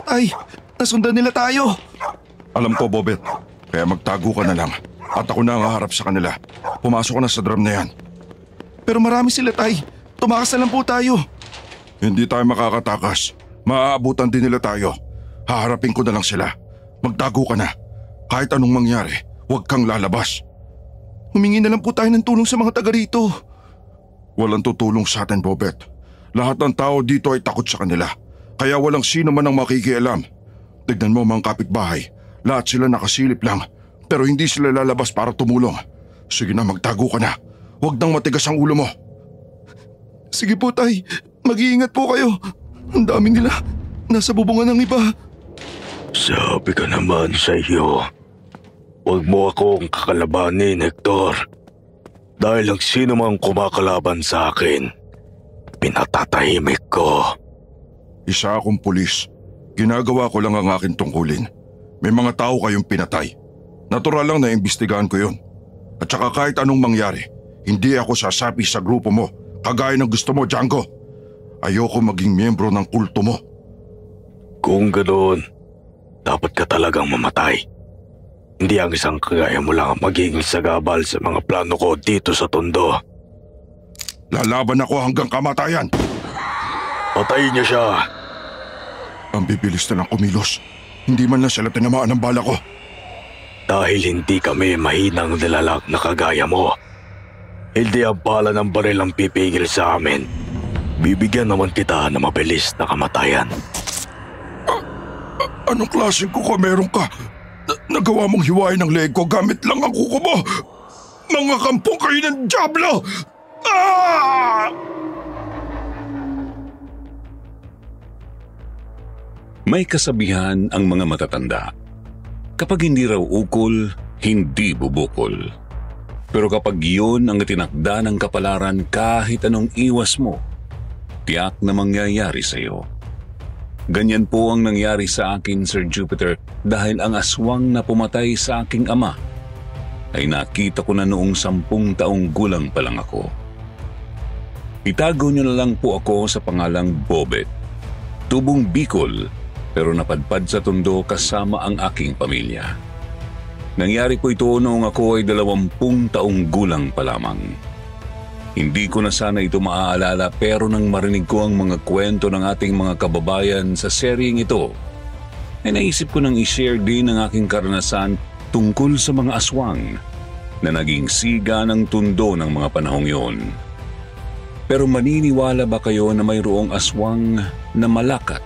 Ay, nasundan nila tayo. Alam ko, Bobet. Kaya magtago ka na lang. At ako na ang haharap sa kanila. Pumasok ka na sa drum na yan. Pero marami sila, Tay. Tumakas na lang po tayo. Hindi tayo makakatakas. Maaabutan din nila tayo. Haharapin ko na lang sila. Magtago ka na. Kahit anong mangyari, huwag kang lalabas. Humingi na lang po tayo ng tulong sa mga taga rito. Walang tutulong sa atin, Bobet. Lahat ng tao dito ay takot sa kanila. Kaya walang sino man ang makikialam. Tignan mo mga kapitbahay. Lahat sila nakasilip lang. Pero hindi sila lalabas para tumulong. Sige na, magtago ka na. Huwag nang matigas ang ulo mo. Sige po, Tay. Mag-iingat po kayo. Ang dami nila. Nasa bubungan ng iba. Sabi ka naman sa iyo. Huwag mo akong kakalabanin, Hector. Dahil ang sino mang kumakalaban sa akin, pinatatahimik ko. Isa akong pulis. Ginagawa ko lang ang aking tungkulin. May mga tao kayong pinatay. Natural lang na imbestigahan ko yun. At saka kahit anong mangyari, hindi ako sasapi sa grupo mo, kagaya ng gusto mo, Django. Ayoko maging miyembro ng kulto mo. Kung ganoon, dapat ka talagang mamatay. Hindi ang isang kagaya mo lang ang magiging sagabal sa mga plano ko dito sa Tondo. Lalaban ako hanggang kamatayan. Patayin niyo siya. Ang bibilis na lang kumilos. Hindi man lang sila tinamaan ng bala ko. Dahil hindi kami mahinang nilalag na kagaya mo. Hindi ang bala ng baril ang pipigil sa amin. Bibigyan naman kita ng mabilis na kamatayan. Anong klaseng kuko meron ka? Nagawa mong hiwain ng leg ko gamit lang ang kuko mo. Mga kampong kayo ng Diablo! Ah! May kasabihan ang mga matatanda. Kapag hindi raw ukol, hindi bubukol. Pero kapag yun ang tinakda ng kapalaran kahit anong iwas mo, tiyak na mangyayari sa iyo. Ganyan po ang nangyari sa akin, Sir Jupiter, dahil ang aswang na pumatay sa aking ama ay nakita ko na noong 10 taong gulang pa lang ako. Itago niyo na lang po ako sa pangalang Bobet. Tubong Bicol, pero napadpad sa Tondo kasama ang aking pamilya. Nangyari po ito noong ako ay 20 taong gulang pa lamang. Hindi ko na sana ito maaalala pero nang marinig ko ang mga kwento ng ating mga kababayan sa seryeng ito, ay naisip ko nang i-share din ang aking karanasan tungkol sa mga aswang na naging siga ng Tondo ng mga panahong yun. Pero maniniwala ba kayo na mayroong aswang na malakat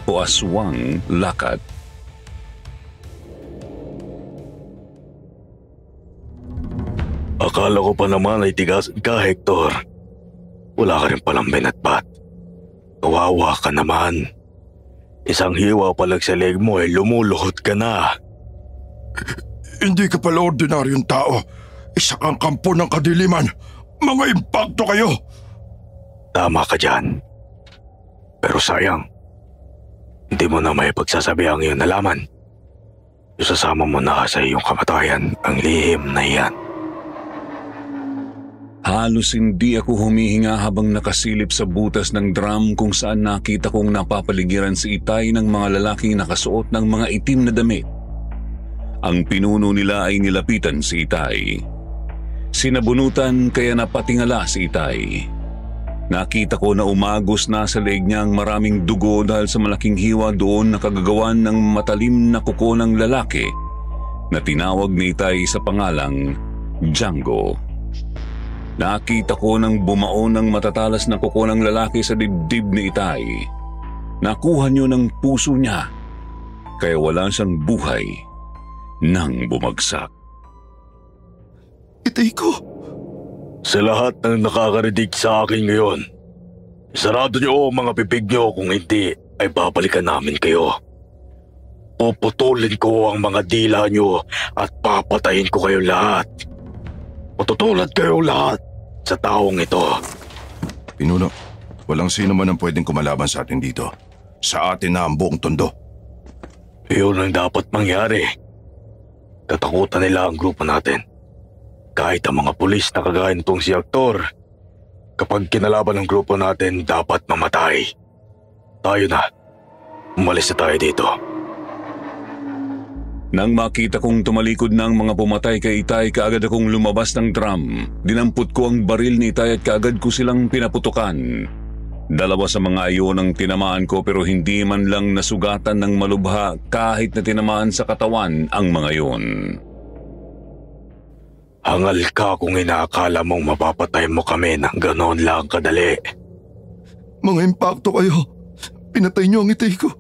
o aswang lakat? Akala ko pa naman ay tigasan ka, Hector. Wala ka rin palang binatbat. Kawawa ka naman. Isang hiwa pa lang sa leg mo ay lumuluhod ka na. Hindi ka pala ordinaryong tao. Isa kang kampo ng kadiliman. Mga impakto kayo. Tama ka dyan. Pero sayang, hindi mo na may pagsasabi ang iyong nalaman. Isasama mo na sa iyong kamatayan ang lihim na iyan. Halos hindi ako humihinga habang nakasilip sa butas ng drum kung saan nakita kong napapaligiran si Itay ng mga lalaking nakasuot ng mga itim na damit. Ang pinuno nila ay nilapitan si Itay. Sinabunutan kaya napatingala si Itay. Nakita ko na umagos na sa leeg niya ang maraming dugo dahil sa malaking hiwa doon na kagagawan ng matalim na kuko ng lalaki na tinawag ni Itay sa pangalang Django. Nakita ko nang bumaon ng matatalas na kuko ng lalaki sa dibdib ni Itay. Nakuha niyo ng puso niya, kaya wala siyang buhay nang bumagsak. Itay ko! Sa lahat ng nakakarinig sa akin ngayon, sarado niyo ang mga bibig niyo, kung hindi ay babalikan namin kayo. Puputulin ko ang mga dila niyo at papatayin ko kayo lahat. Matutulad kayo lahat sa taong ito. Pinuno, walang sino man ang pwedeng kumalaban sa atin dito. Sa atin na ang buong Tondo. Iyon ang dapat mangyari. Tatakutan nila ang grupo natin. Kahit ang mga pulis na kagaya nitong si Hector, kapag kinalaban ng grupo natin, dapat mamatay. Tayo na. Umalis na tayo dito. Nang makita kong tumalikod ng mga pumatay kay Itay, kaagad akong lumabas ng drum. Dinampot ko ang baril ni Itay at kaagad ko silang pinaputukan. Dalawa sa mga ayon ang tinamaan ko pero hindi man lang nasugatan ng malubha kahit na tinamaan sa katawan ang mga yun. Hangal ka kung inaakala mong mapapatay mo kami ng ganoon lang kadali. Mga impakto kayo. Pinatay niyo ang Itay ko.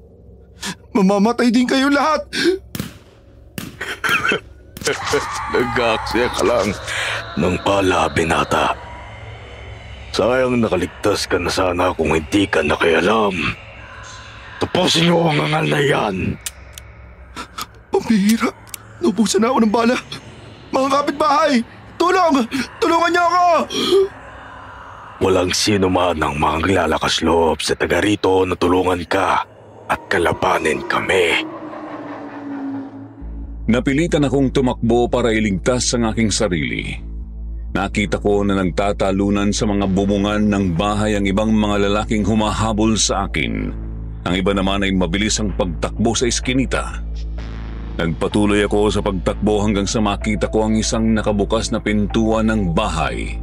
Mamamatay din kayo lahat! Nag-aaksaya ka lang ng pala, binata. Sayang nakaligtas ka na sana kung hindi ka nakialam. Tapusin niyo ang angal na yan. Pambihira. Naubusan na ako ng bala. Mga kapitbahay! Tulong! Tulungan niyo ako! Walang sino man ang manglalakas loob sa taga rito na tulungan ka at kalabanin kami. Napilitan akong tumakbo para iligtas ang aking sarili. Nakita ko na nagtatalunan sa mga bubungan ng bahay ang ibang mga lalaking humahabol sa akin. Ang iba naman ay mabilis ang pagtakbo sa iskinita. Nagpatuloy ako sa pagtakbo hanggang sa makita ko ang isang nakabukas na pintuan ng bahay.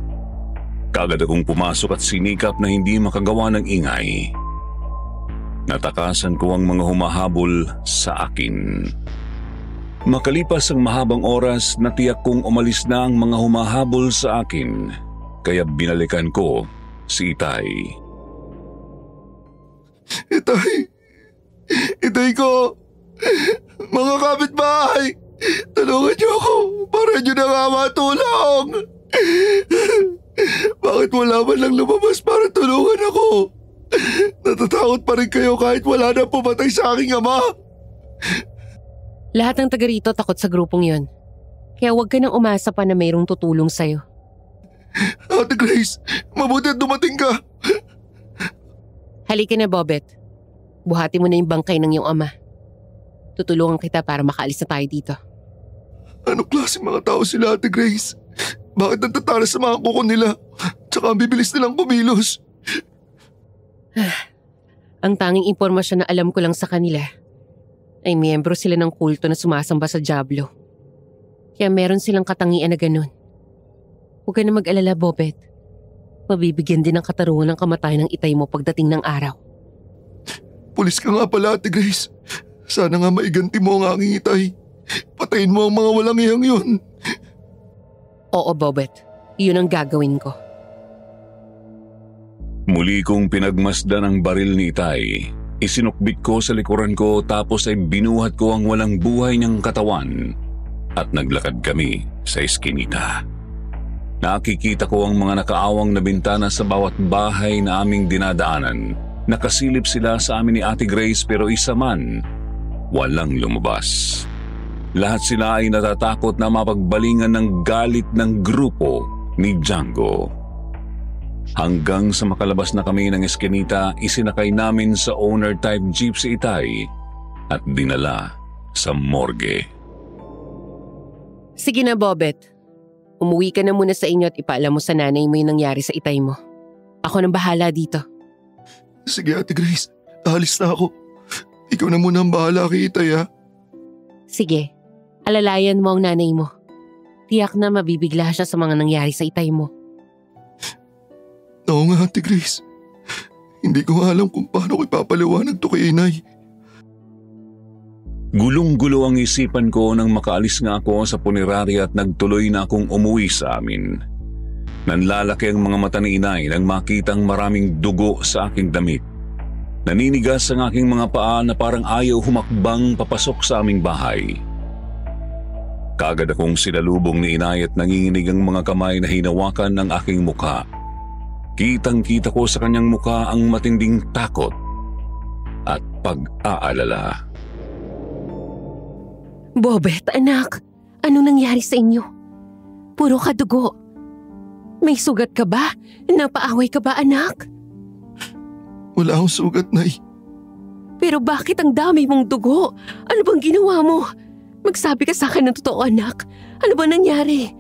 Kaagad akong pumasok at sinikap na hindi makagawa ng ingay. Natakasan ko ang mga humahabol sa akin. Makalipas ang mahabang oras, natiyak kong umalis na ang mga humahabol sa akin, kaya binalikan ko si Itay. Itay! Itay ko! Mga kapitbahay! Tulungan niyo ako! Para niyo na nga matulong! Bakit wala man lang lumabas para tulungan ako? Natatakot pa rin kayo kahit wala na pumatay sa aking ama! Lahat ng taga rito takot sa grupong yon. Kaya huwag ka nang umasa pa na mayroong tutulong sa'yo. Ate Grace, mabuti at dumating ka! Halika na, Bobet. Buhati mo na yung bangkay ng iyong ama. Tutulungan kita para makaalis na tayo dito. Anong klaseng mga tao sila, Ate Grace? Bakit nagtatalas sa mga kuko nila? Tsaka ang bibilis nilang kumilos. Ang tanging impormasyon na alam ko lang sa kanila ay miyembro sila ng kulto na sumasamba sa Diablo. Kaya meron silang katangian na ganun. Huwag ka na mag-alala, Bobet. Mabibigyan din ng katarungan ng kamatayan ng Itay mo pagdating ng araw. Pulis ka nga pala, Ate Grace. Sana nga maiganti mo ang aking Itay. Patayin mo ang mga walang iyang yun. Oo, Bobet. Iyon ang gagawin ko. Muli kong pinagmasdan ang baril ni Itay. Isinukbit ko sa likuran ko tapos ay binuhat ko ang walang buhay niyang katawan at naglakad kami sa eskinita. Nakikita ko ang mga nakaawang na bintana sa bawat bahay na aming dinadaanan. Nakasilip sila sa amin ni Ate Grace pero isa man walang lumabas. Lahat sila ay natatakot na mapagbalingan ng galit ng grupo ni Django. Hanggang sa makalabas na kami ng eskinita, isinakay namin sa owner-type jeep si Itay at dinala sa morgue. Sige na, Bobet. Umuwi ka na muna sa inyo at ipaalam mo sa nanay mo yung nangyari sa Itay mo. Ako nang bahala dito. Sige, Ate Grace. Alis na ako. Ikaw na muna ang bahala kay Itay, ha? Sige, alalayan mo ang nanay mo. Tiyak na mabibigla siya sa mga nangyari sa Itay mo. Oo nga, Ate Grace. Hindi ko alam kung paano ko ipapaliwanag to kay Inay. Gulong-gulo ang isipan ko nang makaalis nga ako sa punerarya at nagtuloy na akong umuwi sa amin. Nanlalaki ang mga mata ni Inay nang makitang maraming dugo sa aking damit. Naninigas ang aking mga paa na parang ayaw humakbang papasok sa aming bahay. Kaagad akong sinalubong ni Inay at nanginginig ang mga kamay na hinawakan ng aking mukha. Kitang-kita ko sa kanyang mukha ang matinding takot at pag-aalala. Bobet, anak. Anong nangyari sa inyo? Puro ka dugo. May sugat ka ba? Napaaway ka ba, anak? Wala akong sugat, Nay. Pero bakit ang dami mong dugo? Ano bang ginawa mo? Magsabi ka sa akin ng totoo, anak. Ano ba nangyari?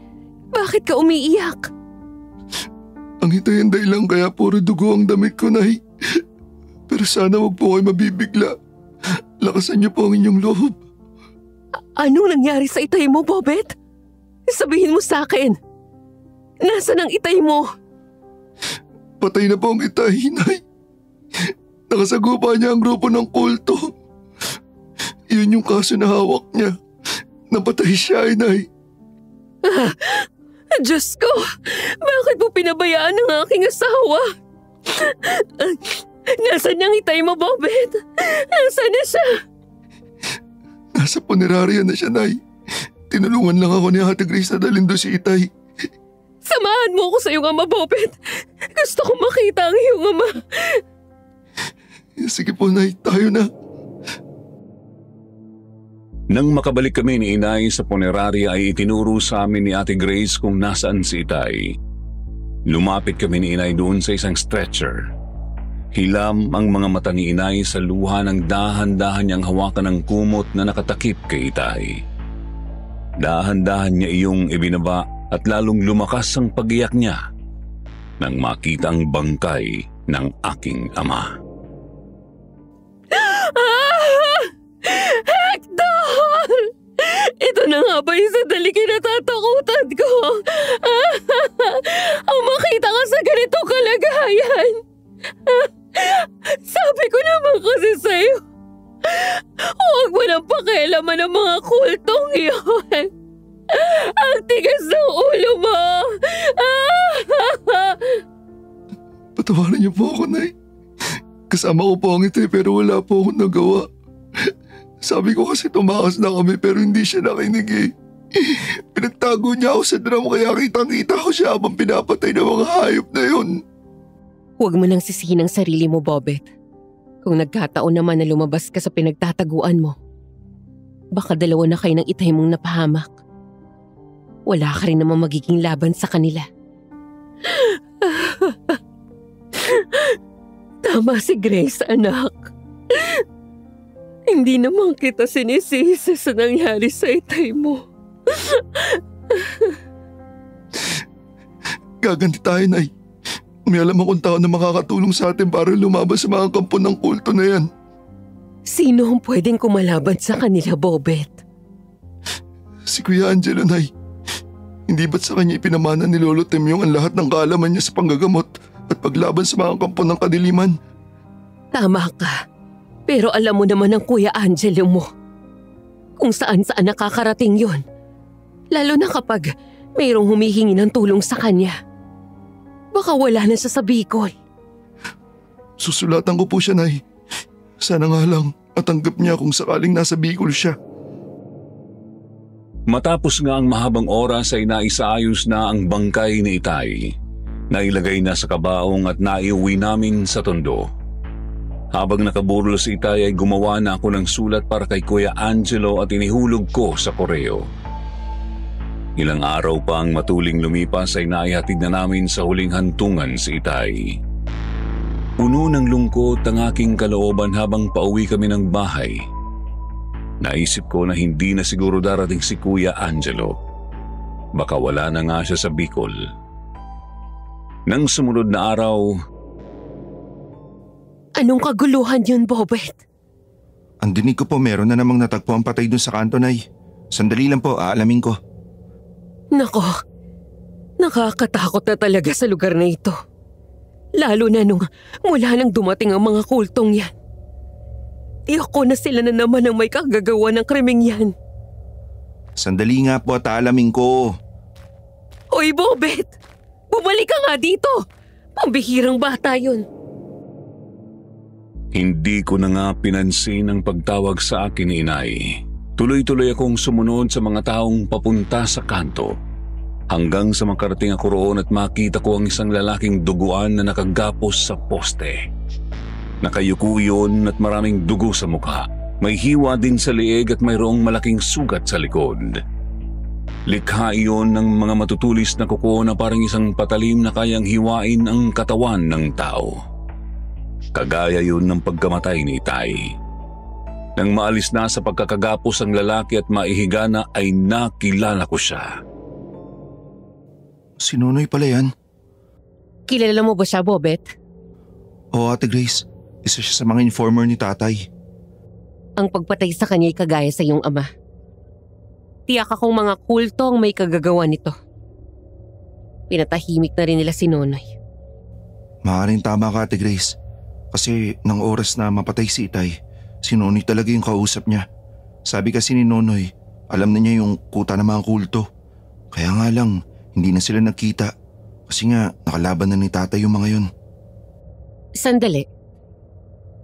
Bakit ka umiiyak? Ang hitayanday lang kaya puro dugo ang damit ko, Nay. Pero sana wag po kayo mabibigla. Lakasan niyo po ang inyong loob. Anong nangyari sa itay mo, Bobet? Sabihin mo sa akin. Nasaan ang itay mo? Patay na po ang itay, Nay. Nakasagupa niya ang grupo ng kulto. Yun yung kaso na hawak niya. Napatay siya, Nay. Diyos ko, bakit mo pinabayaan ang aking asawa? Nasaan ang itay mo, Bobet? Nasaan na siya? Nasa punerarya na siya, Nay. Tinulungan lang ako ni Ate Grace na dalhin doon si itay. Samahan mo ako sa iyong ama, Bobet. Gusto ko makita ang iyong ama. Sige po, Nay. Tayo na. Nang makabalik kami ni Inay sa punerarya ay itinuro sa amin ni Ate Grace kung nasaan si Itay. Lumapit kami ni Inay doon sa isang stretcher. Hilam ang mga mata ni Inay sa luha ng dahan-dahan niyang hawakan ng kumot na nakatakip kay Itay. Dahan-dahan niya iyong ibinaba at lalong lumakas ang pag-iyak niya nang makita ang bangkay ng aking ama. Hector! Ito na nga ba yung sandali kinatatakutan ko? Ang makita ka sa ganitong kalagayan. Sabi ko naman kasi sa'yo, huwag mo nang pakialaman ang mga kultong iyon. Ang tigas ng ulo mo. Patawarin niyo po ako, Nay. Kasama ko po ang itay pero wala po akong nagawa. Sabi ko kasi tumakas na kami pero hindi siya nakinig eh. Pinagtago niya ako sa drum kaya kitang-kita ko siya habang pinapatay ng mga hayop na yun. Huwag mo nang sisihin ang sarili mo, Bobet. Kung nagkataon naman na lumabas ka sa pinagtataguan mo, baka dalawa na kayo ng itay mong napahamak. Wala ka rin naman magiging laban sa kanila. Tama si Grace, anak. Hindi naman kita sinisisi sa nangyari sa itay mo. Gaganti tayo, Nay. May alam akong tao na makakatulong sa atin para lumaban sa mga kampo ng kulto na yan. Sino ang pwedeng kumalaban sa kanila, Bobet? Si Kuya Angelo, Nay. Hindi ba't sa kanya ipinamana ni Lolo Temyong ang lahat ng kaalaman niya sa panggagamot at paglaban sa mga kampo ng kadiliman? Tama ka. Pero alam mo naman ang Kuya Angelo mo. Kung saan-saan nakakarating yon. Lalo na kapag mayroong humihingi ng tulong sa kanya. Baka wala na siya sa Bicol. Susulatan ko po siya, Nay. Sana nga lang matanggap niya kung sakaling nasa Bicol siya. Matapos nga ang mahabang oras ay naisaayos na ang bangkay ni Itay. Nailagay na sa kabaong at naiuwi namin sa Tondo. Habang nakaburol si Itay ay gumawa na ako ng sulat para kay Kuya Angelo at inihulog ko sa koreo. Ilang araw pa ang matuling lumipas ay naihatid na namin sa huling hantungan si Itay. Puno ng lungkot ang aking kalooban habang pauwi kami ng bahay. Naisip ko na hindi na siguro darating si Kuya Angelo. Baka wala na nga siya sa Bicol. Nang sumunod na araw, anong kaguluhan yun, Bobet? Ang dinig ko po meron na namang natagpo ang patay dun sa kanto, Nay. Sandali lang po, aalamin ko. Nako, nakakatakot na talaga sa lugar na ito. Lalo na nung mula nang dumating ang mga kultong yan. Tiyoko na sila na naman ang may kagagawa ng krimeng yan. Sandali nga po at aalamin ko. Hoy, Bobet! Bumalik ka nga dito! Pambihirang bata yun. hindi ko na nga pinansin ang pagtawag sa akin ni Inay. Tuloy-tuloy akong sumunod sa mga taong papunta sa kanto. Hanggang sa makarating ako roon at makita ko ang isang lalaking duguan na nakagapos sa poste. Nakayuko yun at maraming dugo sa mukha. May hiwa din sa liig at mayroong malaking sugat sa likod. Likha iyon ng mga matutulis na kuko na parang isang patalim na kayang hiwain ang katawan ng tao. Kagaya yun ng pagkamatay ni Itay. Nang maalis na sa pagkakagapos ang lalaki at maihiga na ay nakilala ko siya. Si Nonoy pala yan. Kilala mo ba siya, Bobet? Oo, Ate Grace. Isa siya sa mga informer ni tatay. Ang pagpatay sa kanya ay kagaya sa iyong ama. Tiyak akong mga kulto ang may kagagawa nito. Pinatahimik na rin nila si Nonoy. Maaaring tama ka, Ate Grace. Kasi nang oras na mapatay si Itay, si Nonoy talaga yung kausap niya. Sabi kasi ni Nonoy, alam na niya yung kuta ng mga kulto. Kaya nga lang, hindi na sila nagkita. Kasi nga, nakalaban na ni Tatay yung mga yun. Sandali.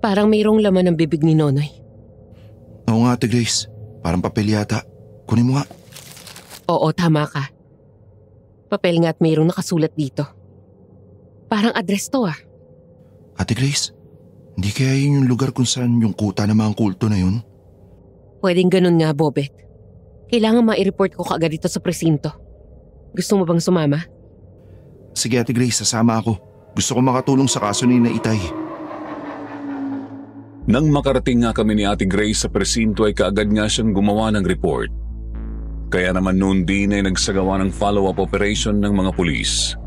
Parang mayroong laman ng bibig ni Nonoy. Oo nga, Ate Grace. Parang papel yata. Kunin mo nga. Oo, tama ka. Papel nga at mayroong nakasulat dito. Parang address to ah. Ate Grace, hindi kaya yun yung lugar kung saan yung kuta ng mga kulto na yun? Pwedeng ganun nga, Bobet. Kailangan ma-report ko kaagad dito sa presinto. Gusto mo bang sumama? Sige, Ate Grace, sasama ako. Gusto ko makatulong sa kaso ni Itay. Nang makarating nga kami ni Ate Grace sa presinto ay kaagad nga siyang gumawa ng report. Kaya naman noon din ay nagsagawa ng follow-up operation ng mga pulis.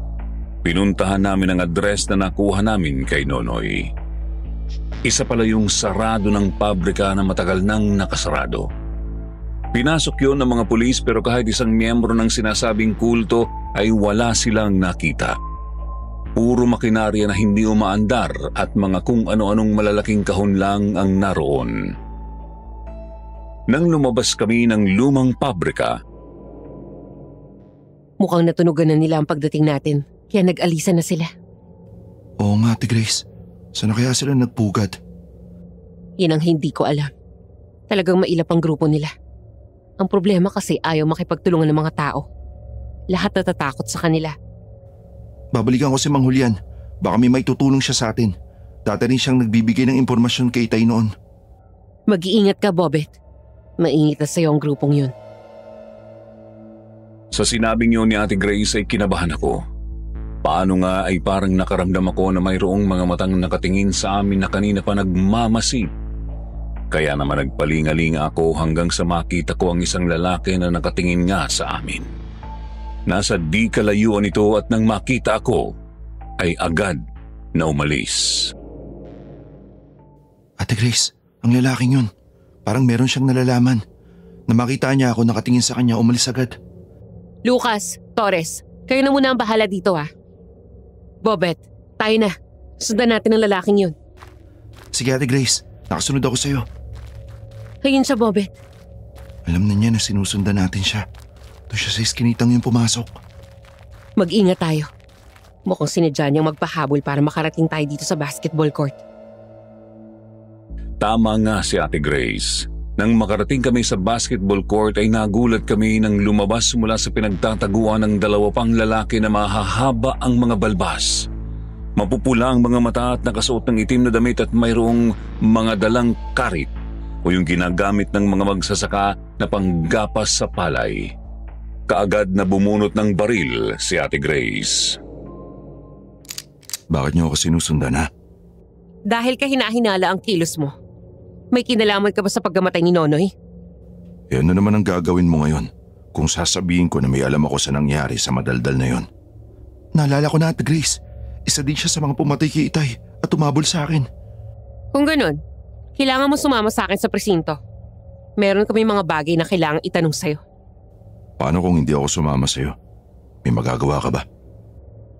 Pinuntahan namin ang address na nakuha namin kay Nonoy. Isa pala yung sarado ng pabrika na matagal nang nakasarado. Pinasok yun ng mga pulis pero kahit isang miyembro ng sinasabing kulto ay wala silang nakita. Puro makinarya na hindi umaandar at mga kung ano-anong malalaking kahon lang ang naroon. Nang lumabas kami ng lumang pabrika, mukhang natunugan na nila ang pagdating natin, kaya nag-alisa na sila. Oo nga, Ate Grace. Saan na kaya sila nagpugad? Yan ang hindi ko alam. Talagang mailap ang grupo nila. Ang problema kasi ayaw makipagtulungan ng mga tao. Lahat natatakot sa kanila. Babalikan ko si Mang Julian. Baka may maitutulong siya sa atin. Dati rin siyang nagbibigay ng impormasyon kay Itay noon. Mag-iingat ka, Bobet. Mainit na sa'yo ang grupong yun. sa sinabing yun ni Ate Grace ay kinabahan ako. Paano nga ay parang nakaramdam ako na mayroong mga matang nakatingin sa amin na kanina pa nagmamasid. Kaya naman nagpalingalinga ako hanggang sa makita ko ang isang lalaki na nakatingin nga sa amin. Nasa di kalayuan ito at nang makita ako ay agad na umalis. Ate Grace, ang lalaking yun. Parang meron siyang nalalaman. Na makita niya ako nakatingin sa kanya, umalis agad. Lucas, Torres, kayo na muna ang bahala dito ha. Bobet, tayo na. Sundan natin ang lalaking yun. Sige Ate Grace, nakasunod ako sa'yo. Ayun siya, Bobet. Alam na niya na sinusundan natin siya. Doon siya sa iskinitang yung pumasok. Mag-ingat tayo. Mukhang sinadya niyang magpahabol para makarating tayo dito sa basketball court. Tama nga si Ate Grace. Nang makarating kami sa basketball court ay nagulat kami nang lumabas mula sa pinagtataguan ng dalawa pang lalaki na mahahaba ang mga balbas. Mapupula ang mga mata at nakasuot ng itim na damit at mayroong mga dalang karit o yung ginagamit ng mga magsasaka na panggapas sa palay. Kaagad na bumunot ng baril si Ate Grace. Bakit niyo ako sinusundan ha? Dahil kahina-hinala ang kilos mo. May kinalaman ka ba sa pagkamatay ni Nonoy? E ano naman ang gagawin mo ngayon kung sasabihin ko na may alam ako sa nangyari sa madaldal na yon? Naalala ko na Ate Grace, isa din siya sa mga pumatay kay Itay at tumabol sa akin. Kung ganun, kailangan mo sumama sa akin sa presinto. Meron kami mga bagay na kailangang itanong sa'yo. Paano kung hindi ako sumama sa'yo? May magagawa ka ba?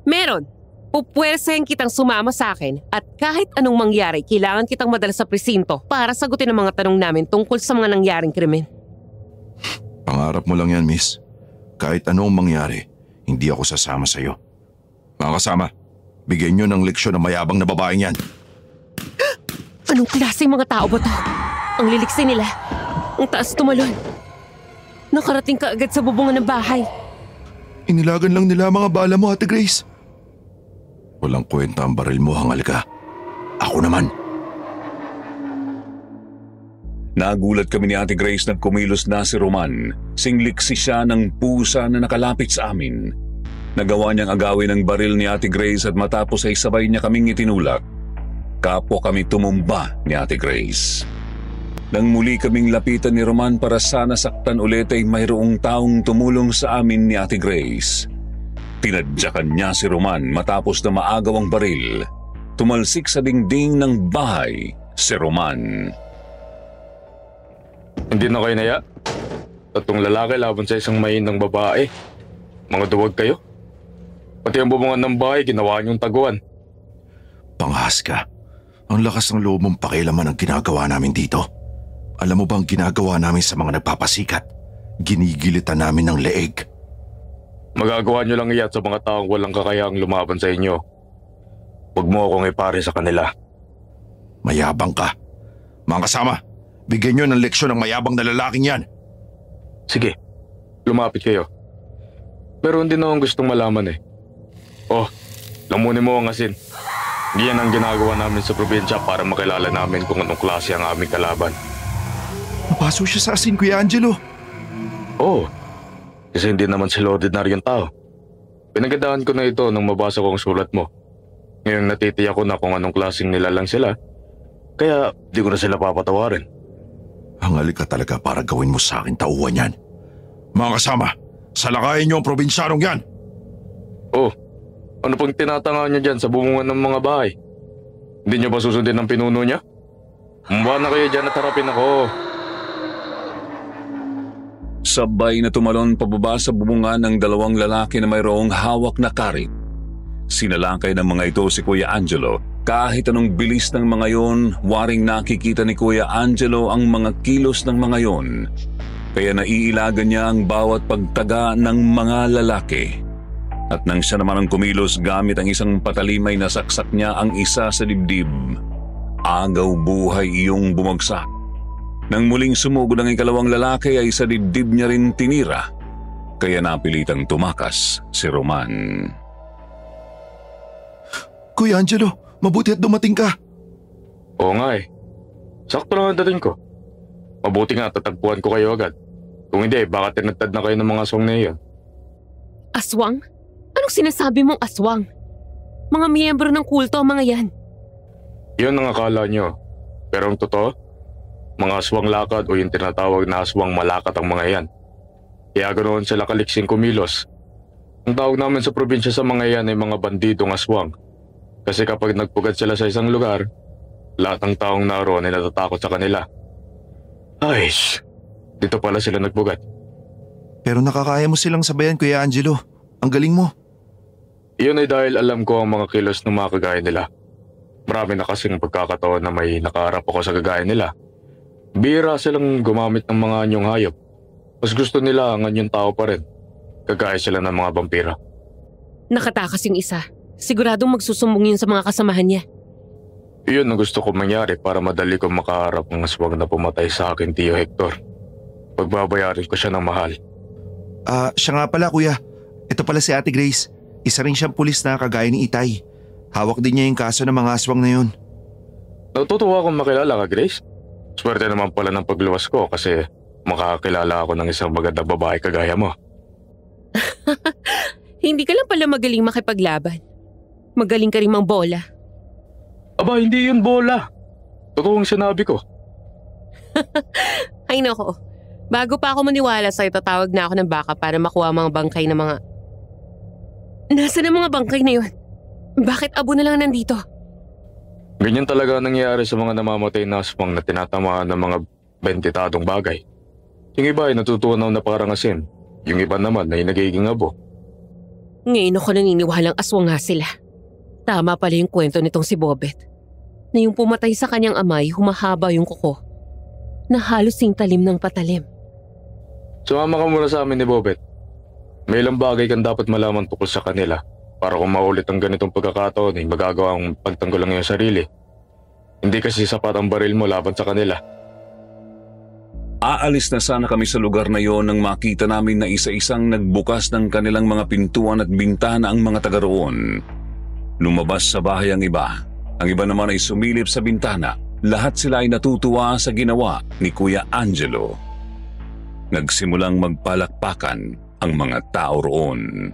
Meron! Pupwersahin kitang sumama sa akin at kahit anong mangyari, kailangan kitang madala sa presinto para sagutin ang mga tanong namin tungkol sa mga nangyaring krimen. Pangarap mo lang yan, miss. Kahit anong mangyari, hindi ako sasama sa'yo. Mga kasama, bigyan nyo ng leksyon ng mayabang na babaeng yan. Anong klaseng mga tao ba to? Ang liliksi nila. Ang taas tumalon. Nakarating ka agad sa bubungan ng bahay. Inilagan lang nila mga bala mo, Ate Grace. Walang kwenta ang baril mo, hangal ka. Ako naman. Nagulat kami ni Ate Grace nang kumilos na si Roman. Singliksi siya ng pusa na nakalapit sa amin. Nagawa niyang agawin ang baril ni Ate Grace at matapos ay sabay niya kaming itinulak. Kapwa kami tumumba ni Ate Grace. Nang muli kaming lapitan ni Roman para sana saktan ulit ay mayroong taong tumulong sa amin ni Ate Grace. Tinadyakan niya si Roman matapos na maagaw ang baril. Tumalsik sa dingding ng bahay si Roman. Hindi na kayo naya? Tatlong lalaki laban sa isang mainang babae. Mga duwag kayo. Pati ang bubungan ng bahay, ginawa niyong taguan. Panghas ka. Ang lakas ng loob mong pakialaman ang ginagawa namin dito. Alam mo ba ang ginagawa namin sa mga nagpapasikat? Ginigilitan namin ng leeg. Magagawa niyo lang iyan sa mga taong walang kakayahang lumaban sa inyo. Huwag mo akong ipare sa kanila. Mayabang ka. Mga kasama, bigyan niyo ng leksyon ng mayabang na lalaking yan. Sige, lumapit kayo. Pero hindi na akong gustong malaman eh. Oh, lamunin mo ang asin. Diyan ang ginagawa namin sa probinsya para makilala namin kung anong klase ang aming kalaban. Napaso siya sa asin, Kuya Angelo. Oo, kasi hindi naman sila ordinaryong tao. Pinagandaan ko na ito nung mabasa ko ang sulat mo. Ngayong natitiyak ko na kung anong klaseng nilalang sila, kaya di ko na sila papatawarin. Hangali ka talaga para gawin mo sa akin tauhan yan. Mga kasama, salakayin niyo ang probinsyanong yan. Oh, ano pang tinatangaan niyo dyan sa bumungan ng mga bahay? Hindi niyo ba susundin ang pinuno niya? Mumba na kayo dyan at harapin ako. Sabay na tumalon pababa sa bubungan ng dalawang lalaki na mayroong hawak na karit. Sinalakay ng mga ito si Kuya Angelo. Kahit anong bilis ng mga yon, waring nakikita ni Kuya Angelo ang mga kilos ng mga yon. Kaya naiilagan niya ang bawat pagtaga ng mga lalaki. At nang siya naman ang kumilos gamit ang isang patalimay na saksak niya ang isa sa dibdib, agaw buhay iyong bumagsak. Nang muling sumugod ang ikalawang lalaki ay sa dibdib niya rin tinira. Kaya napilitang tumakas si Roman. Kuya Angelo, mabuti at dumating ka. Oo nga eh. Sakto lang ang dating ko. Mabuti nga tatagpuan ko kayo agad. Kung hindi, baka tinatad na kayo ng mga aswang na iyon. Aswang? Anong sinasabi mong aswang? Mga miyembro ng kulto ang mga yan. Yun ang akala nyo. Pero ang totoo, mga aswang lakad o yung tinatawag na aswang malakat ang mga yan. Kaya ganoon sila kaliksing kumilos. Ang tawag namin sa probinsya sa mga yan ay mga bandidong aswang. Kasi kapag nagpugad sila sa isang lugar, lahat ng taong naroon ay natatakot sa kanila. Ay, dito pala sila nagpugad. Pero nakakaya mo silang sabayan, Kuya Angelo. Ang galing mo. Iyon ay dahil alam ko ang mga kilos ng mga kagaya nila. Marami na kasing pagkakataon na may nakaharap ako sa kagaya nila. Bihira silang gumamit ng mga anyong hayop. Mas gusto nila ang anyong tao pa rin. Kagaya sila ng mga vampira. Nakatakas yung isa. Siguradong magsusumbong yun sa mga kasamahan niya. Iyon ang gusto ko mangyari para madali kong makaharap ng aswang na pumatay sa akin, Tio Hector. Pagbabayarin ko siya ng mahal. Siya nga pala, Kuya. Ito pala si Ate Grace. Isa rin siyang pulis na kagaya ni Itay. Hawak din niya yung kaso ng mga aswang na yun. Natutuwa akong makilala ka, Grace. Swerte naman pala ng pagluwas ko kasi makakilala ako ng isang magandang babae kagaya mo. Hindi ka lang pala magaling makipaglaban. Magaling ka rin mang bola. Aba, hindi yun bola. Totoong sinabi ko. Ay nako, bago pa ako maniwala sa'yo, tatawag na ako ng baka para makuha mga bangkay ng mga... Nasaan ang mga bangkay na yun? Bakit abo na lang nandito? Ganyan talaga ang nangyayari sa mga namamatay na aswang na tinatamaan ng mga bentitadong bagay. Yung iba ay natutunaw na parang asin. Yung iba naman ay nagiging abo. Ngayon ako naniniwalang aswang nga sila. Tama pala yung kwento nitong si Bobet. Na yung pumatay sa kanyang amay, humahaba yung kuko. Na halos talim ng patalim. Sumama ka muna sa amin ni Bobet. May ilang bagay kang dapat malaman tungkol sa kanila para kung maulit ang ganitong pagkakataon ay magagawa ang pagtanggol ang iyong sarili. Hindi kasi sapat ang baril mo laban sa kanila. Aalis na sana kami sa lugar na yon nang makita namin na isa-isang nagbukas ng kanilang mga pintuan at bintana ang mga taga roon. Lumabas sa bahay ang iba. Ang iba naman ay sumilip sa bintana. Lahat sila ay natutuwa sa ginawa ni Kuya Angelo. Nagsimulang magpalakpakan ang mga tao roon.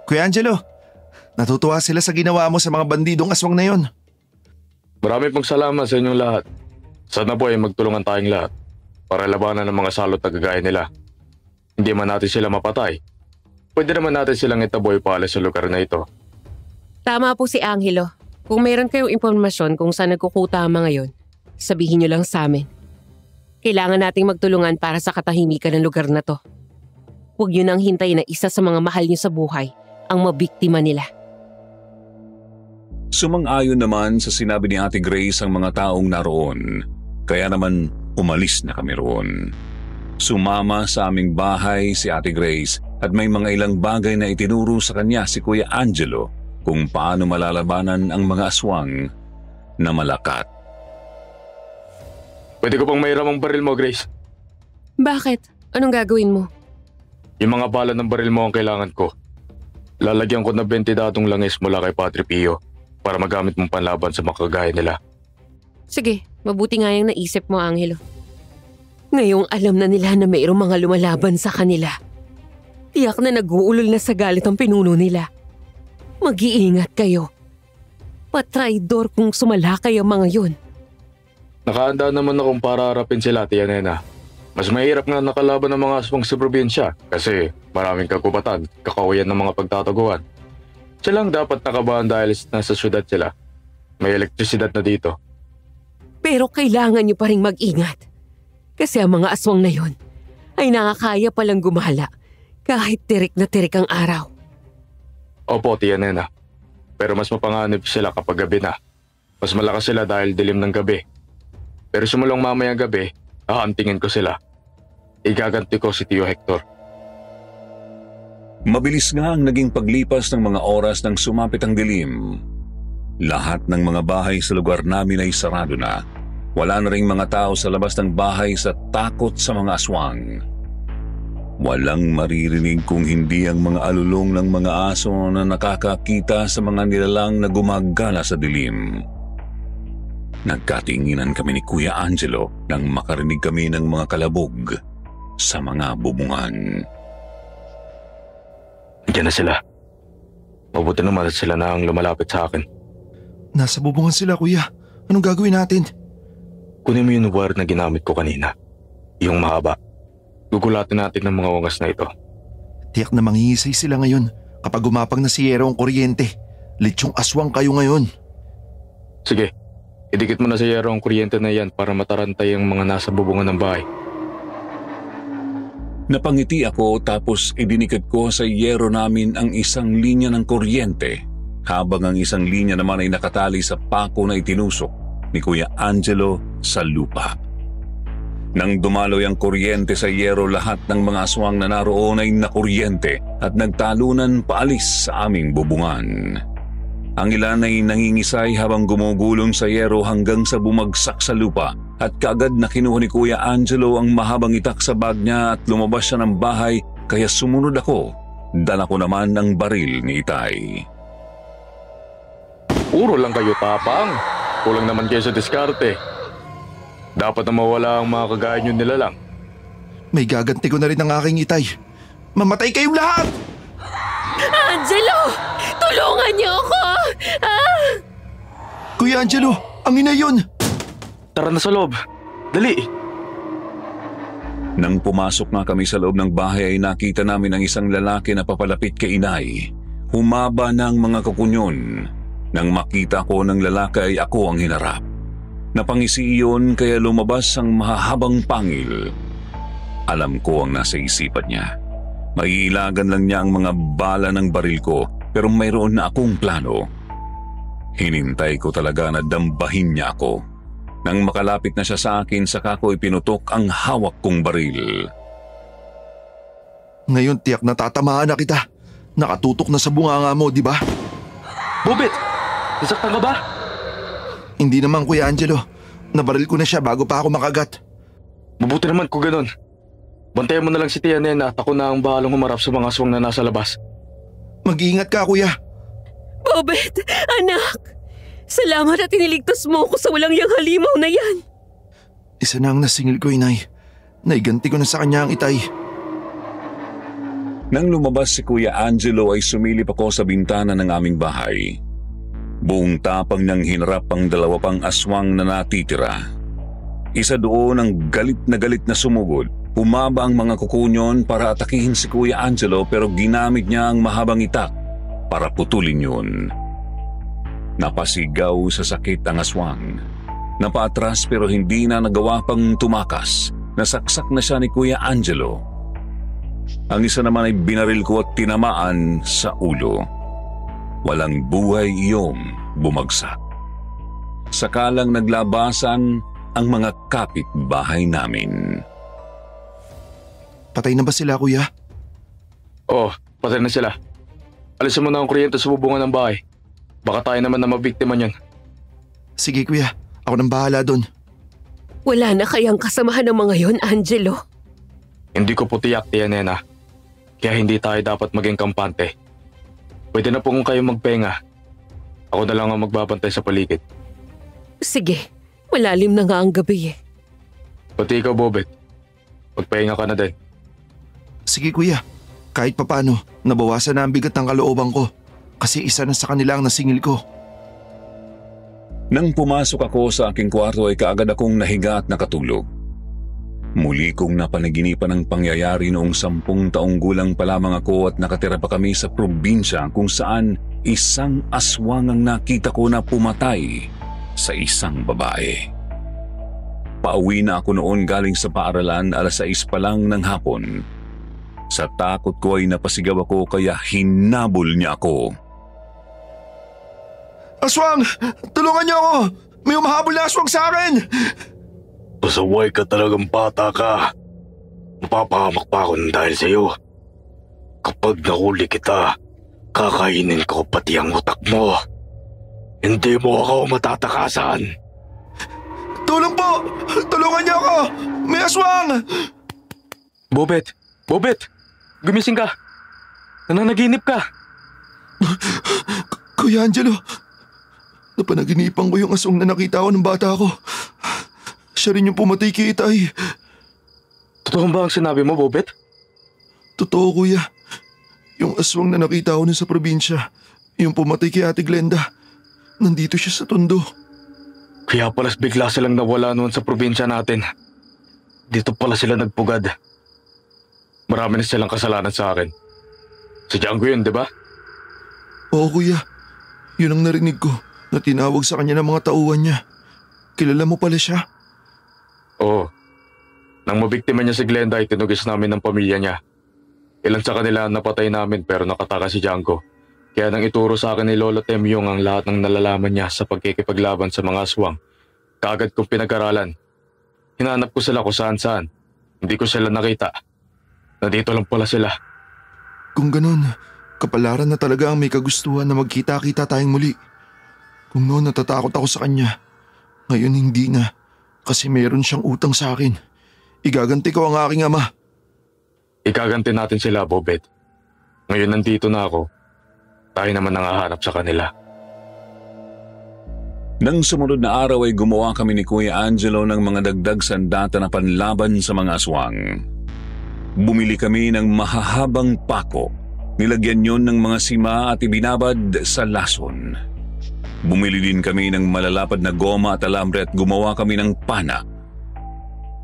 Kuya Angelo, natutuwa sila sa ginawa mo sa mga bandidong aswang na yon. Marami pong salamat sa inyong lahat. Sana po ay magtulungan tayong lahat para labanan ng mga salot na kagaya nila. Hindi man natin sila mapatay. Pwede naman natin silang itaboy paalis sa lugar na ito. Tama po si Angelo. Kung meron kayong impormasyon kung saan nagkukuta ang mga yon, sabihin niyo lang sa amin. Kailangan nating magtulungan para sa katahimikan ng lugar na to. Huwag yun ang hintayin na isa sa mga mahal niyo sa buhay ang mabiktima nila. Sumang-ayon naman sa sinabi ni Ate Grace ang mga taong naroon, kaya naman umalis na kami roon. Sumama sa aming bahay si Ate Grace at may mga ilang bagay na itinuro sa kanya si Kuya Angelo kung paano malalabanan ang mga aswang na malakat. Pwede ko pang mahiram ang baril mo, Grace. Bakit? Anong gagawin mo? Yung mga bala ng baril mo ang kailangan ko. Lalagyan ko na 20 datong langis mula kay Padre Pio para magamit mong panlaban sa makagaya nila. Sige, mabuti nga yung naisip mo, Angelo. Ngayong alam na nila na mayroong mga lumalaban sa kanila. Tiyak na nag-uulol na sa galit ang pinuno nila. Mag-iingat kayo. Patraidor kung sumalakay ang mga yun. Nakahanda naman akong para harapin sila, Tia Nena. Mas mahirap nga nakalaban ng mga aswang sa probinsya kasi maraming kagubatan, kakawayan ng mga pagtataguan. Silang dapat nakabahan dahil nasa syudad sila. May elektrisidad na dito. Pero kailangan nyo pa rin mag-ingat. Kasi ang mga aswang na yun ay nakakaya palang gumala kahit tirik na tirik ang araw. Opo, Tia Nena. Pero mas mapanganib sila kapag gabi na. Mas malakas sila dahil dilim ng gabi. Pero simulang mamayang gabi, hahantingin ko sila. Igaganti ko si Tio Hector. Mabilis nga ang naging paglipas ng mga oras nang sumapit ang dilim. Lahat ng mga bahay sa lugar namin ay sarado na. Wala na ring mga tao sa labas ng bahay sa takot sa mga aswang. Walang maririnig kung hindi ang mga alulong ng mga aso na nakakakita sa mga nilalang na gumagala sa dilim. Nagkatinginan kami ni Kuya Angelo nang makarinig kami ng mga kalabog sa mga bubungan. Diyan na sila. Mabuti naman at sila na ang lumalapit sa akin. Nasa bubungan sila, Kuya. Anong gagawin natin? Kunin mo yung wire na ginamit ko kanina. Yung mahaba. Gugulatin natin ng mga wangas na ito. Tiyak na manghihisay sila ngayon kapag gumapang na si Yero ang kuryente. Litsyong aswang kayo ngayon. Sige, idikit mo na sa Yero ang kuryente na yan para matarantay ang mga nasa bubungan ng bahay. Napangiti ako tapos idinikit ko sa Yero namin ang isang linya ng kuryente habang ang isang linya naman ay nakatali sa pako na itinusok ni Kuya Angelo sa lupa. Nang dumaloy ang kuryente sa Yero, lahat ng mga aswang na naroon ay nakuryente at nagtalunan paalis sa aming bubungan. Ang ilan ay nangingisay habang gumugulong sa Yero hanggang sa bumagsak sa lupa at kaagad na kinuha ni Kuya Angelo ang mahabang itak sa bag niya at lumabas siya ng bahay kaya sumunod ako. Dala ko naman ang baril ni Itay. Puro lang kayo tapang. Kulang naman kayo sa diskarte. Dapat na mawala ang mga kagaya nyo nila lang. May gaganti ko na rin ang aking Itay. Mamatay kayong lahat! Angelo! Tulungan niyo ako! Ah! Kuya Angelo, ang ina yun! Tara na sa loob. Dali! Nang pumasok nga kami sa loob ng bahay ay nakita namin ang isang lalaki na papalapit kay Inay. Humaba na ang mga kukunyon. Nang makita ko ng lalaki ay ako ang hinarap. Napangisi iyon kaya lumabas ang mahahabang pangil. Alam ko ang nasa isipan niya. Maiilagan lang niya ang mga bala ng baril ko pero mayroon na akong plano. Hinintay ko talaga na dambahin niya ako. Nang makalapit na siya sa akin, saka ko ipinutok ang hawak kong baril. Ngayon tiyak na tatamaan na kita. Nakatutok na sa bunganga mo, di ba? Bobet! Nasaktan ka ba? Hindi naman, Kuya Angelo. Nabaril ko na siya bago pa ako makagat. Mabuti naman kung ganun. Bantayan mo na lang si Tia Nena at ako na ang bahalang humarap sa mga aswang na nasa labas. Mag-iingat ka, Kuya. Bobet! Anak! Salamat at iniligtas mo ko sa walang yang halimaw na yan. Isa na ang nasingil ko, Inay. Naiganti ko na sa kanya ang Itay. Nang lumabas si Kuya Angelo ay sumilip ako sa bintana ng aming bahay. Buong tapang niyang hinarap ang dalawa pang aswang na natitira. Isa doon ang galit na sumugod. Humaba ang mga kukunyon para atakihin si Kuya Angelo pero ginamit niya ang mahabang itak para putulin yun. Napasigaw sa sakit ang aswang. Napaatras pero hindi na nagawa pang tumakas. Nasaksak na siya ni Kuya Angelo. Ang isa naman ay binaril ko at tinamaan sa ulo. Walang buhay iyong bumagsak. Sakalang naglabasan ang mga kapitbahay namin. Patay na ba sila, kuya? Oo, patay na sila. Alisin mo na ang kuryente sa bubungan ng bahay. Baka tayo naman na mabiktima niyan. Sige, kuya. Ako nang bahala doon. Wala na kayang kasamahan ng mga yon, Angelo? Hindi ko po tiyak, Tia Nena. Kaya hindi tayo dapat maging kampante. Pwede na po kung kayo magpenga. Ako na lang ang magbabantay sa paligid. Sige, malalim na nga ang gabi eh. Pati ikaw, Bobet. Magpahinga ka na din. Sige, kuya. Kahit papano, nabawasan na ang bigat ng kalooban ko. Kasi isa na sa kanila ang nasingil ko. Nang pumasok ako sa aking kwarto ay kaagad akong nahiga at nakatulog. Muli kong napanaginipan ang pangyayari noong 10 taong gulang pa lamang ako at nakatira pa kami sa probinsya kung saan isang aswang ang nakita ko na pumatay sa isang babae. Pauwi na ako noon galing sa paaralan, 6:00 pa lang ng hapon. Sa takot ko ay napasigaw ako kaya hinabol niya ako. Aswang! Tulungan niyo ako! May umahabol na aswang sa akin! Pasaway ka talagang bata ka. Mapapahamak pa ako ng dahil sa'yo. Kapag nahuli kita, kakainin ko pati ang utak mo. Hindi mo ako matatakasan. Tulong po! Tulungan niyo ako! May aswang! Bobet! Bobet! Gumising ka! Nananaginip ka! Kuya Angelo, napanaginipan ko yung aswang na nakita ko ng bata ko. Siya rin yung pumatay kay Itay. Totoo ba ang sinabi mo, Bobet? Totoo, kuya. Yung aswang na nakita ko nun sa probinsya, yung pumatay kay Ate Glenda, nandito siya sa Tondo. Kaya pala bigla silang nawala noon sa probinsya natin. Dito pala sila nagpugad. Marami na silang kasalanan sa akin. Sadyaan ko yun, di ba? Oo, kuya. Yun ang narinig ko na tinawag sa kanya ng mga tauhan niya. Kilala mo pala siya? Oo. Nang mabiktima niya si Glenda ay tinugis namin ng pamilya niya. Ilan sa kanila napatay namin pero nakataka si Django. Kaya nang ituro sa akin ni Lolo Temyong ang lahat ng nalalaman niya sa pagkikipaglaban sa mga aswang, kaagad kong pinag-aralan. Hinanap ko sila kung saan-saan. Hindi ko sila nakita. Nandito lang pala sila. Kung ganun, kapalaran na talaga ang may kagustuhan na magkita-kita tayong muli. Kung noon natatakot ako sa kanya, ngayon hindi na kasi meron siyang utang sa akin. Igaganti ko ang aking ama. Ikaganti natin sila, Bobet. Ngayon nandito na ako. Tayo naman nangahanap sa kanila. Nang sumunod na araw ay gumawa kami ni Kuya Angelo ng mga dagdag sandata na panlaban sa mga aswang. Bumili kami ng mahahabang pako. Nilagyan yon ng mga sima at ibinabad sa lason. Bumili din kami ng malalapad na goma at alambre at gumawa kami ng pana.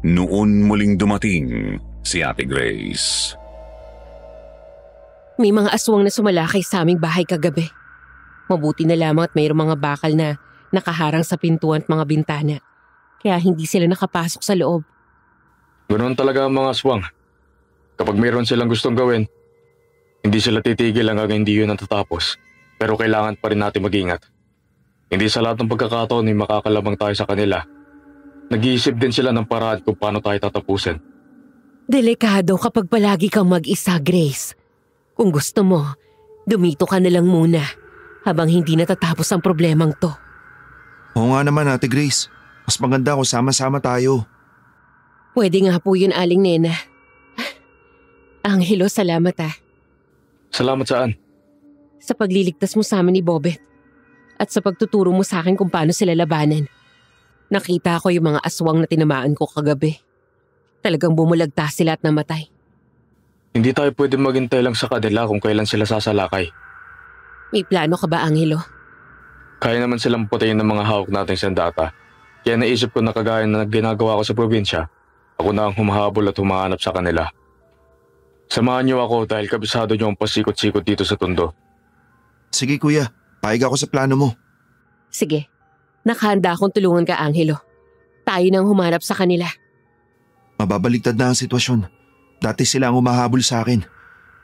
Noon muling dumating si Ate Grace. May mga aswang na sumalakay sa aming bahay kagabi. Mabuti na lamang at mayroong mga bakal na nakaharang sa pintuan at mga bintana. Kaya hindi sila nakapasok sa loob. Ganoon talaga ang mga aswang. Kapag mayroon silang gustong gawin, hindi sila titigil hanggang hindi yun natatapos. Pero kailangan pa rin natin mag-ingat. Hindi sa lahat ng pagkakataon ay makakalabang tayo sa kanila. Nag-iisip din sila ng paraan kung paano tayo tatapusin. Delikado kapag palagi kang mag-isa, Grace. Kung gusto mo, dumito ka na lang muna habang hindi natatapos ang problemang to. Oo nga naman, Ate Grace. Mas maganda kung sama-sama tayo. Pwede nga po yun, Aling Nena. Angelo, salamat ah. Salamat saan? Sa pagliligtas mo sa amin ni Bobet. At sa pagtuturo mo sa akin kung paano sila labanan. Nakita ko yung mga aswang na tinamaan ko kagabi. Talagang bumulagta sila at namatay. Hindi tayo pwede maghintay lang sa kanila kung kailan sila sasalakay. May plano ka ba, Angelo? Kaya naman silang putayin ng mga hawak nating sandata. Kaya naisip ko na kagaya na ginagawa ko sa probinsya, ako na ang humahabol at humahanap sa kanila. Samahan niyo ako dahil kabisado niyo ang pasikot-sikot dito sa Tondo. Sige kuya, paig ako sa plano mo. Sige, Nakahanda akong tulungan ka, Angelo. Tayo nang humanap sa kanila. Mababaligtad na ang sitwasyon. Dati sila ang humahabol sa akin.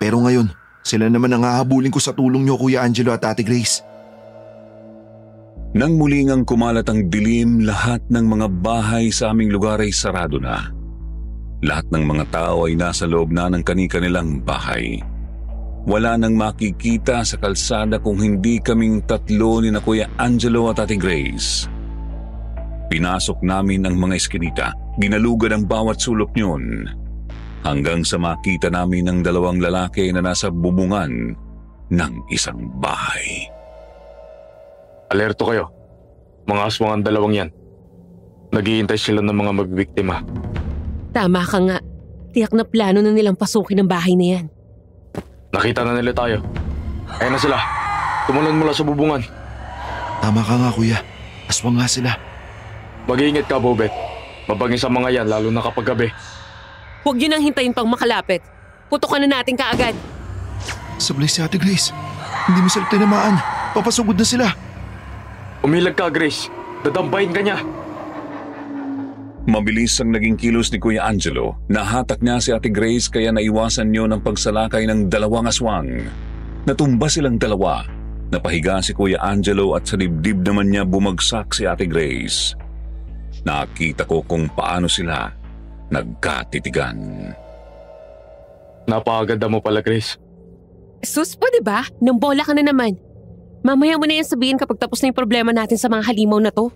Pero ngayon, sila naman ang hahabulin ko sa tulong niyo, Kuya Angelo at Ate Grace. Nang muling ang kumalat ang dilim, lahat ng mga bahay sa aming lugar ay sarado na. Lahat ng mga tao ay nasa loob na ng kani-kanilang bahay. Wala nang makikita sa kalsada kung hindi kaming tatlo ni na Kuya Angelo at Ate Grace. Pinasok namin ang mga eskinita, ginalugad ang bawat sulok niyon, hanggang sa makita namin ang dalawang lalaki na nasa bubungan ng isang bahay. Alerto kayo. Mga aswang ang dalawang yan. Naghihintay sila ng mga mabibiktima. Tama ka nga. Tiyak na plano na nilang pasukin ang bahay na yan. Nakita na nila tayo. Ayun na sila. Tumulan mula sa bubungan. Tama ka nga, Kuya. Aswang nga sila. Mag-iingat ka, Bobet. Mabangis ang mga yan, lalo na kapag gabi. Huwag yun ang hintayin pang makalapit. Putukan na natin kaagad. Sablay si Ate Grace. Hindi mo sila tinamaan. Papasugod na sila. Umilag ka, Grace. Dadambayin ka niya. Mabilis ang naging kilos ni Kuya Angelo. Nahatak niya si Ate Grace kaya naiwasan niyo ng pagsalakay ng dalawang aswang. Natumba silang dalawa. Napahiga si Kuya Angelo at sa dibdib naman niya bumagsak si Ate Grace. Nakita ko kung paano sila nagkatitigan. Napakaganda mo pala, Grace. Sus po, diba? Nang bola ka na naman. Mamaya mo na yan sabihin kapag tapos na yung problema natin sa mga halimaw na to.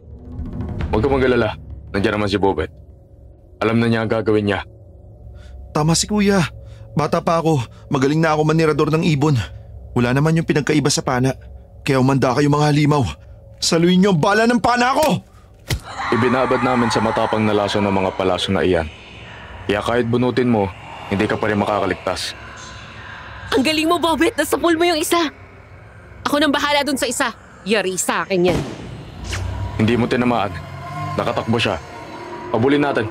Huwag ka mag-alala. Nandiyan naman si Bobet. Alam na niya ang gagawin niya. Tama si Kuya. Bata pa ako. Magaling na ako manirador ng ibon. Wala naman yung pinagkaiba sa pana. Kaya umanda kayo mga halimaw. Saluhin niyo ang bala ng pana ko! Ibinabad namin sa matapang na laso ng mga palaso na iyan. Kaya kahit bunutin mo, hindi ka pa rin makakaligtas. Ang galing mo, Bobet. Nasapul mo yung isa. Ako nang bahala dun sa isa. Yari sa akin yan. Hindi mo tinamaan. Nakatakbo siya. Pabulin natin.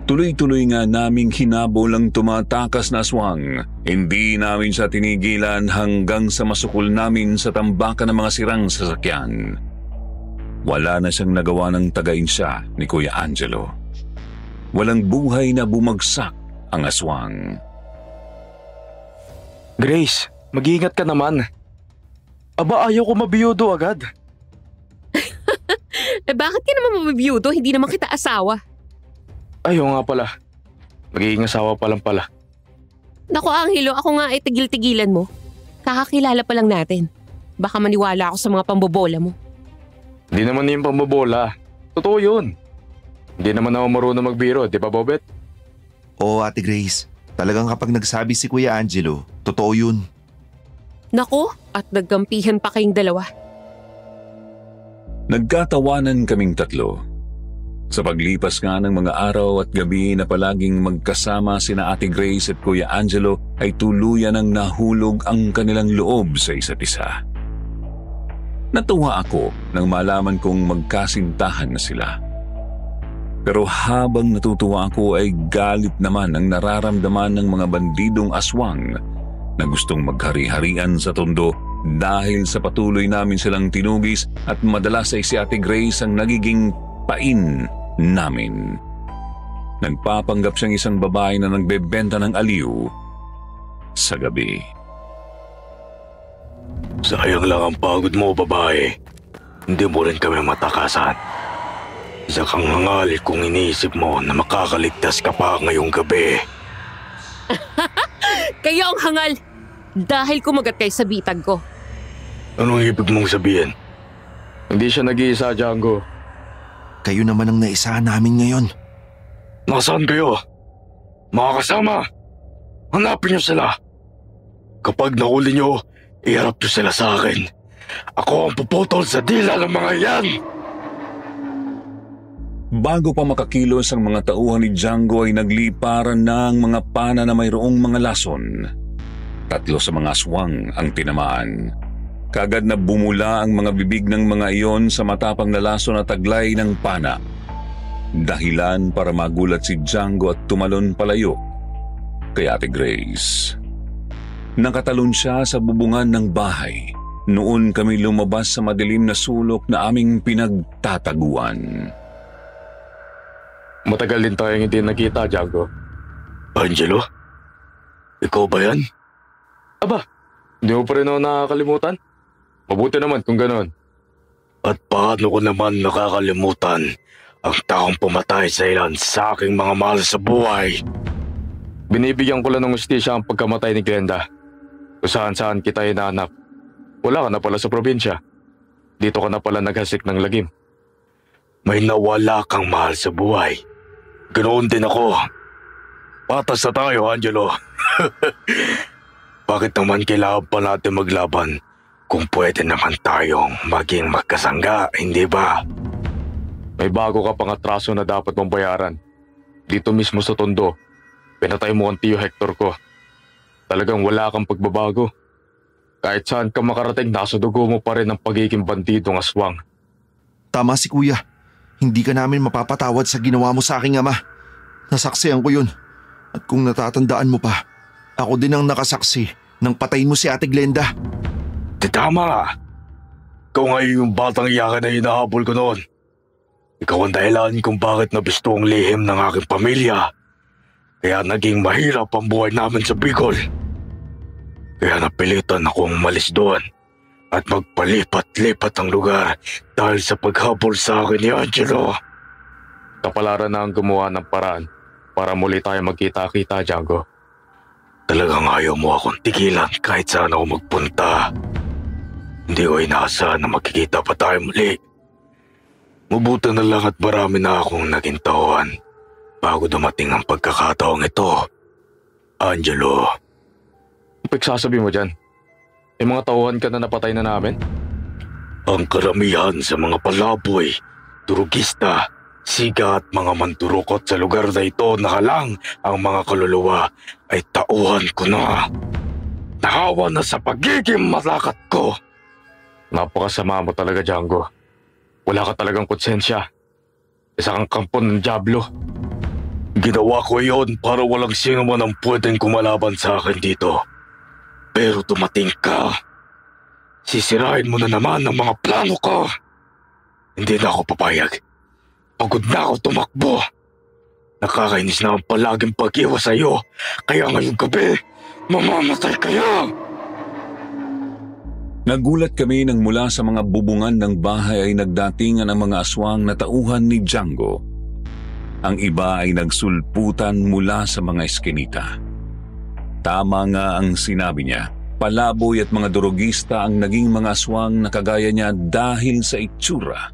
Tuloy-tuloy nga naming hinabol ang tumatakas na aswang. Hindi namin siya tinigilan hanggang sa masukol namin sa tambakan ng mga sirang sasakyan. Wala na siyang nagawa ng tagain siya ni Kuya Angelo. Walang buhay na bumagsak ang aswang. Grace, mag-iingat ka naman. Aba, ayaw ko mabiyudo agad. Bakit ka naman mabibiyudo? Hindi naman kita asawa. Ayaw nga pala. Magiging asawa pa lang pala. Naku, Angelo, ako nga ay tigil-tigilan mo. Kakakilala pa lang natin. Baka maniwala ako sa mga pambobola mo. Hindi naman yung pambobola. Totoo yun. Hindi naman ako marunong magbiro, di ba, Bobet? Oo, Ate Grace. Talagang kapag nagsabi si Kuya Angelo, totoo yun. Naku, at nagkampihan pa kayong dalawa. Nagkatawanan kaming tatlo. Sa paglipas nga ng mga araw at gabi na palaging magkasama sina Ate Grace at Kuya Angelo ay tuluyan ang nahulog ang kanilang loob sa isa't isa. Natuwa ako nang malaman kong magkasintahan na sila. Pero habang natutuwa ako ay galit naman ang nararamdaman ng mga bandidong aswang na gustong maghari-harian sa tondo dahil sa patuloy namin silang tinugis at madalas ay si Ate Grace ang nagiging pain namin. Nagpapanggap siyang isang babae na nagbebenta ng aliw sa gabi. Sayang lang ang pagod mo, babae. Hindi mo rin kami matakasan. Isa kang hangal kung iniisip mo na makakaligtas ka pa ngayong gabi. Kayo ang hangal dahil kumagat kayo sa bitag ko. Anong ibig mong sabihin? Hindi siya nag-iisa, Django. Kayo naman ang naisahan namin ngayon. Nasaan kayo? Mga kasama, hanapin niyo sila. Kapag nahuli niyo, iharap niyo sila sa akin. Ako ang puputol sa dila ng mga yan. Bago pa makakilos ang mga tauhan ni Django ay nagliparan na ang mga pana na mayroong mga lason. 3 sa mga aswang ang tinamaan. Kagad na bumula ang mga bibig ng mga iyon sa matapang na lason na taglay ng pana. Dahilan para magulat si Django at tumalon palayo kay Ate Grace. Nakatalon siya sa bubungan ng bahay. noon kami lumabas sa madilim na sulok na aming pinagtataguan. Matagal din tayong hindi nakita, Django. Angelo? Ikaw ba yan? Aba, hindi mo pa rin ako nakakalimutan? Mabuti naman kung ganon. At paano ko naman nakakalimutan ang taong pumatay sa ilan sa aking mga mahal sa buhay? Binibigyan ko lang ng hustisya ang pagkamatay ni Glenda. Kung saan-saan kita hinahanap. Wala ka na pala sa probinsya. Dito ka na pala naghasik ng lagim. May nawala kang mahal sa buhay. Ganoon din ako. Patas na tayo, Angelo. Bakit naman kailangan pa natin maglaban kung pwede naman tayong maging magkasangga, hindi ba? May bago ka pang atraso na dapat mong bayaran. Dito mismo sa Tondo, pinatay mo ang tiyo Hector ko. Talagang wala kang pagbabago. Kahit saan ka makarating, nasa dugo mo pa rin ang pagiging bandidong aswang. Tama si kuya. Hindi ka namin mapapatawad sa ginawa mo sa aking ama. Nasaksihan ko yun. At kung natatandaan mo pa, ako din ang nakasaksi nang patayin mo si Ate Glenda. Tama nga. Ikaw nga yung batang iyakan na hinahabol ko noon. Ikaw ang dahilan kung bakit nabisto ang lihim ng aking pamilya. Kaya naging mahirap ang buhay namin sa Bicol. Kaya napilitan akong umalis doon at magpalipat-lipat ang lugar dahil sa paghabol sa akin ni Angelo. Kapalaran na ang gumawa ng paraan para muli tayo magkita-kita, Django. Talagang ayaw mo akong tigilan kahit saan ako magpunta. Hindi ko inaasahan na magkikita pa tayo muli. Mabuti na lang at marami na akong naging tauhan bago dumating ang pagkakataong ito. Angelo. Ang pagsasabi mo dyan? May mga tauhan ka na napatay na namin? Ang karamihan sa mga palaboy, durugista, siga at mga mandurukot sa lugar na ito nakalang ang mga kaluluwa ay tauhan ko na. Nahawa na sa pagiging malakat ko. Napakasama mo talaga, Django. Wala ka talagang konsensya. Isa kang kampon ng dyablo. Ginawa ko iyon para walang sino man ang pwedeng kumalaban sa akin dito. Pero dumating ka. Sisirain mo na naman ang mga plano ko. Hindi na ako papayag. Pagod na ako tumakbo. Nakakainis na ang palaging pag-iwas sa iyo. Kaya ngayong gabi, mamamatay kayo. Nagulat kami nang mula sa mga bubungan ng bahay ay nagdatingan ang mga aswang na tauhan ni Django. Ang iba ay nagsulputan mula sa mga eskinita. Tama nga ang sinabi niya. Palaboy at mga durugista ang naging mga aswang na kagaya niya dahil sa itsura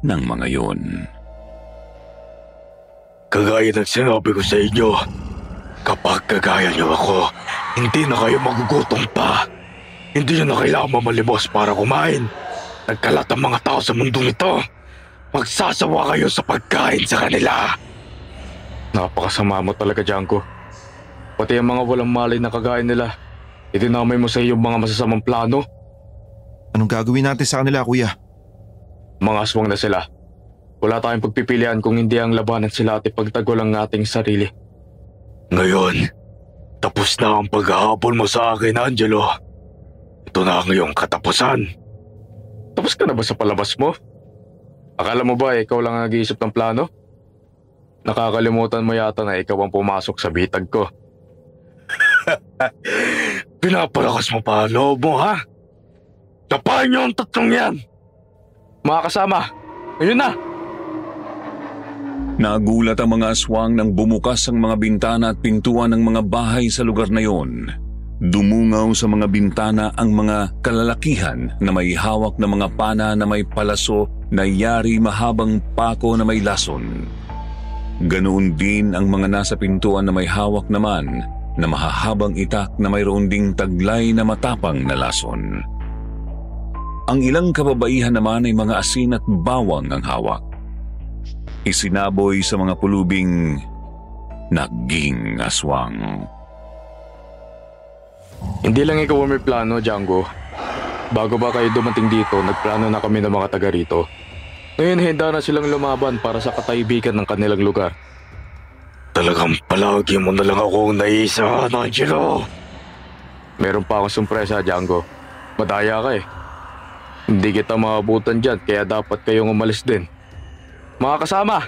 ng mga yon. Kagaya ng sinabi ko sa inyo, kapag kagaya niyo ako, hindi na kayo magugutom pa. Hindi nyo na kailangan mamalimos para kumain. Nagkalat ang mga tao sa mundong ito. Magsasawa kayo sa pagkain sa kanila. Napakasama mo talaga, Django. Pati ang mga walang malay na kagaya nila, idinamay mo sa iyong mga masasamang plano. Anong gagawin natin sa kanila, kuya? Mga aswang na sila. Wala tayong pagpipilian kung hindi ang labanan sila at ipagtagol ang ating sarili. Ngayon, tapos na ang paghahabol mo sa akin, Angelo. Ito na ang iyong katapusan. Tapos ka na ba sa palabas mo? Akala mo ba ikaw lang ang nag-iisip ng plano? Nakakalimutan mo yata na ikaw ang pumasok sa bitag ko. Pinapalakas mo pa ang loob mo, ha? Tapahin niyo ang tatlong yan! Mga kasama, ayun na! Nagulat ang mga aswang nang bumukas ang mga bintana at pintuan ng mga bahay sa lugar na yon. Dumungaw sa mga bintana ang mga kalalakihan na may hawak na mga pana na may palaso na yari mahabang pako na may lason. Ganoon din ang mga nasa pintuan na may hawak naman na mahahabang itak na mayroon ding taglay na matapang na lason. Ang ilang kababaihan naman ay mga asin at bawang ang hawak. Isinaboy sa mga pulubing naging aswang. Hindi lang ikaw ang may plano, Django. Bago ba kayo dumating dito, nagplano na kami ng mga taga rito. Ngayon, handa na silang lumaban para sa katahimikan ng kanilang lugar. Talagang palagi mo na lang akong naisahan, Angelo. Meron pa akong sorpresa, Django. Madaya ka eh. Hindi kita maabutan dyan kaya dapat kayong umalis din. Mga kasama,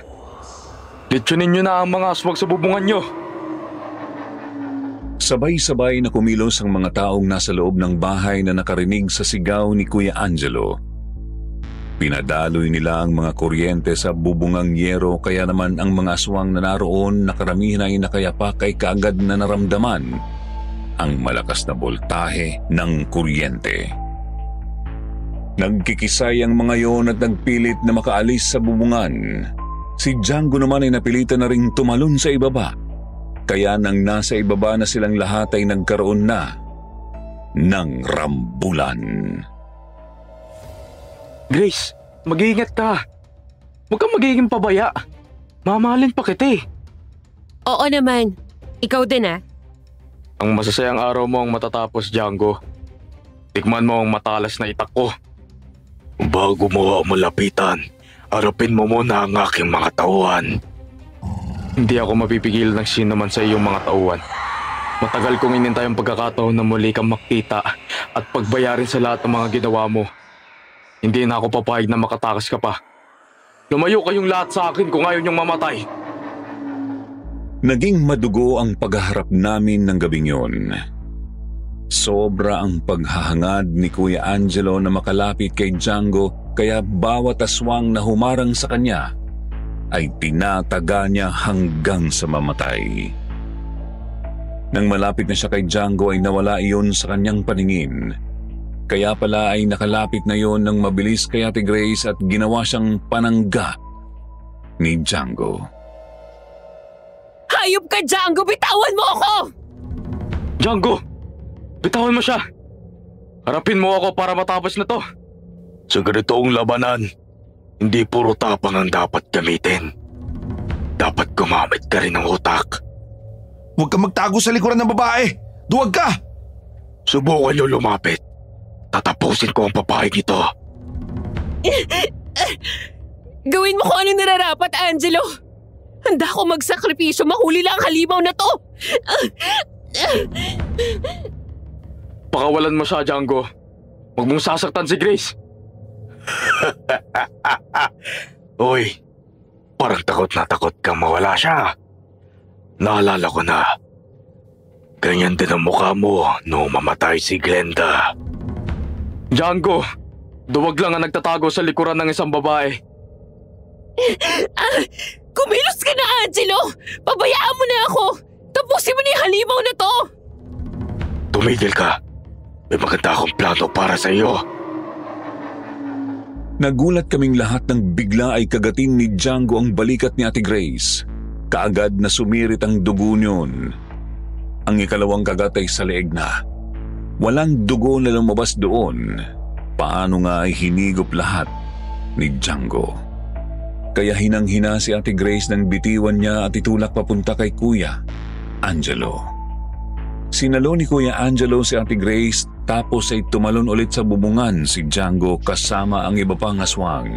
litsunin nyo na ang mga aswang sa bubungan nyo. Sabay-sabay na kumilos ang mga taong nasa loob ng bahay na nakarinig sa sigaw ni Kuya Angelo. Pinadaloy nila ang mga kuryente sa bubungang yero kaya naman ang mga aswang na naroon na karamihan ay nakayapak ay kaagad na naramdaman ang malakas na boltahe ng kuryente. Nagkikisay ang mga yon at nagpilit na makaalis sa bubungan. Si Django naman ay napilitan na ring tumalon sa ibaba. Kaya nang nasa ibaba na silang lahat ay nagkaroon na ng rambulan. Grace, mag-iingat ka. Huwag kang magiging pabaya. Mamahalin pa kita eh. Oo naman. Ikaw din ah. Ang masasayang araw mo ang matatapos, Django. Tikman mo ang matalas na itak ko. Bago mo malapitan, harapin mo muna ang aking mga tauhan. Hindi ako mapipigil ng sino man sa iyong mga tauhan. Matagal kong inintay ang pagkakataon na muli kang makita at pagbayarin sa lahat ng mga ginawa mo. Hindi na ako papayag na makatakas ka pa. Lumayo kayong lahat sa akin kung ayaw niyong mamatay. Naging madugo ang paghaharap namin ng gabing yun. Sobra ang paghahangad ni Kuya Angelo na makalapit kay Django kaya bawat aswang na humarang sa kanya ay tinataga niya hanggang sa mamatay. Nang malapit na siya kay Django ay nawala iyon sa kanyang paningin. Kaya pala ay nakalapit na iyon ng mabilis kay Ate Grace at ginawa siyang panangga ni Django. Hayop ka, Django! Bitawan mo ako! Django! Bitawan mo siya! Harapin mo ako para matapos na to. Sa ganitong labanan, hindi puro tapang ang dapat gamitin. Dapat gumamit ka rin ng utak. Huwag kang magtago sa likuran ng babae! Duwag ka! Subukan niyo lumapit. Tatapusin ko ang papayag nito. Gawin mo kung ano nararapat, Angelo. Handa ako magsakripisyo, mahuli lang ang halimaw na to. Pakawalan mo siya, Django. Huwag mong sasaktan si Grace. Uy, parang takot na takot kang mawala siya. Naalala ko na. Ganyan din ang mukha mo noong mamatay si Glenda. Django, duwag lang ang nagtatago sa likuran ng isang babae. Kumilos ka na, Angelo! Pabayaan mo na ako! Tapusin mo na yung halimaw na to! Tumigil ka. May maganda akong plano para sa iyo. Nagulat kaming lahat nang bigla ay kagatin ni Django ang balikat ni Ate Grace. Kaagad na sumirit ang dugo niyon. Ang ikalawang kagat ay sa leeg na. Walang dugo na lumabas doon. Paano nga ay hinigop lahat ni Django. Kaya hinang-hina si Ate Grace nang bitiwan niya at itulak papunta kay Kuya Angelo. Sinalo ni Kuya Angelo si Ate Grace tapos ay tumalon ulit sa bubungan si Django kasama ang iba pang aswang.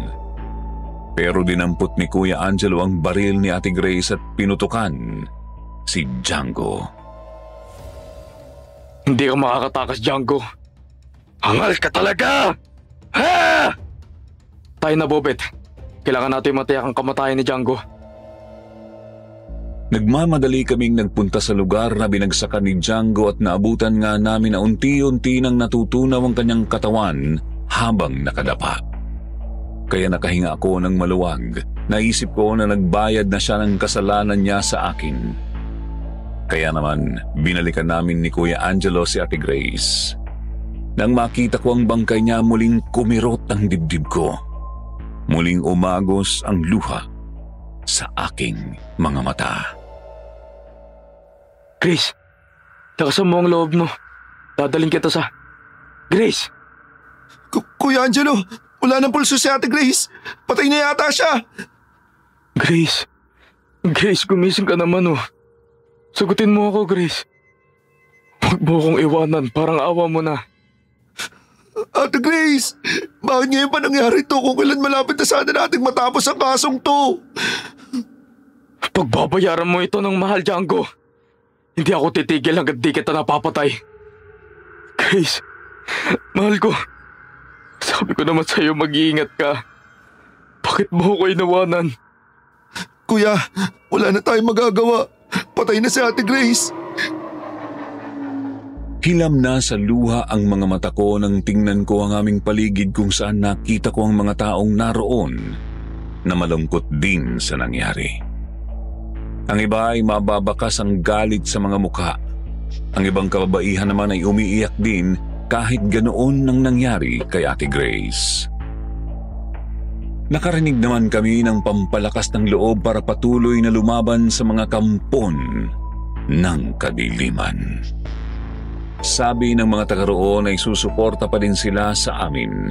Pero dinampot ni Kuya Angelo ang baril ni Ate Grace at pinutukan si Django. Hindi ka makakatakas, Django. Hangal ka talaga! Ha! Tayo na, Bobet. Kailangan natin matiyak ang kamatayan ni Django. Nagmamadali kaming nagpunta sa lugar na binagsakan ni Django at naabutan nga namin na unti-unti nang natutunaw ang kanyang katawan habang nakadapa. Kaya nakahinga ako ng maluwag. Naisip ko na nagbayad na siya ng kasalanan niya sa akin. Kaya naman, binalikan namin ni Kuya Angelo si Ate Grace. Nang makita ko ang bangkay niya, muling kumirot ang dibdib ko. Muling umagos ang luha sa aking mga mata. Grace, lakasan mo ang loob mo. Dadaling kita sa... Grace! Kuya Angelo, wala nang pulso si Ate Grace. Patay na yata siya. Grace! Grace, gumising ka naman oh. Sagutin mo ako, Grace. Huwag mo akong iwanan, parang awa mo na. Ate Grace, bakit ngayon pa nangyari to kung kailan malapit na sana nating matapos ang kasong to? Pagbabayaran mo ito ng mahal, Django. Hindi ako titigil hanggang di kita napapatay. Grace, Mahal ko. Sabi ko naman sa'yo mag-iingat ka. Bakit mo ko inawanan? Kuya, wala na tayong magagawa. Patay na si Ate Grace. Hilam na sa luha ang mga mata ko nang tingnan ko ang aming paligid kung saan nakita ko ang mga taong naroon na malungkot din sa nangyari. Ang iba ay mababakas ang galit sa mga mukha. Ang ibang kababaihan naman ay umiiyak din kahit ganoon ang nangyari kay Ate Grace. Nakarinig naman kami ng pampalakas ng loob para patuloy na lumaban sa mga kampon ng kadiliman. Sabi ng mga taga roon ay susuporta pa din sila sa amin.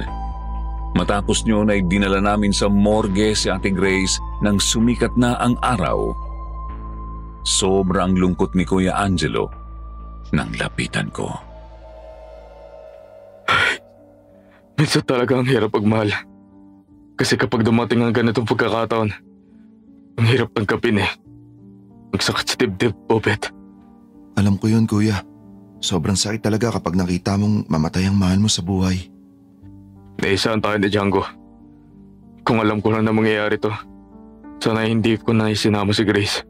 Matapos nyo ay dinala namin sa morgue si Ate Grace nang sumikat na ang araw. Sobrang lungkot ni Kuya Angelo nang lapitan ko. Minsan talaga ang hirap pagmahal. Kasi kapag dumating ang ganitong pagkakataon, ang hirap tanggapin eh. Magsakit sa dibdib, Bobet. Alam ko yun, Kuya. Sobrang sakit talaga kapag nakita mong mamatay ang mahal mo sa buhay. Naisaan tayo ni Django. Kung alam ko lang na mangyayari to, sana hindi ko na isinama si Grace.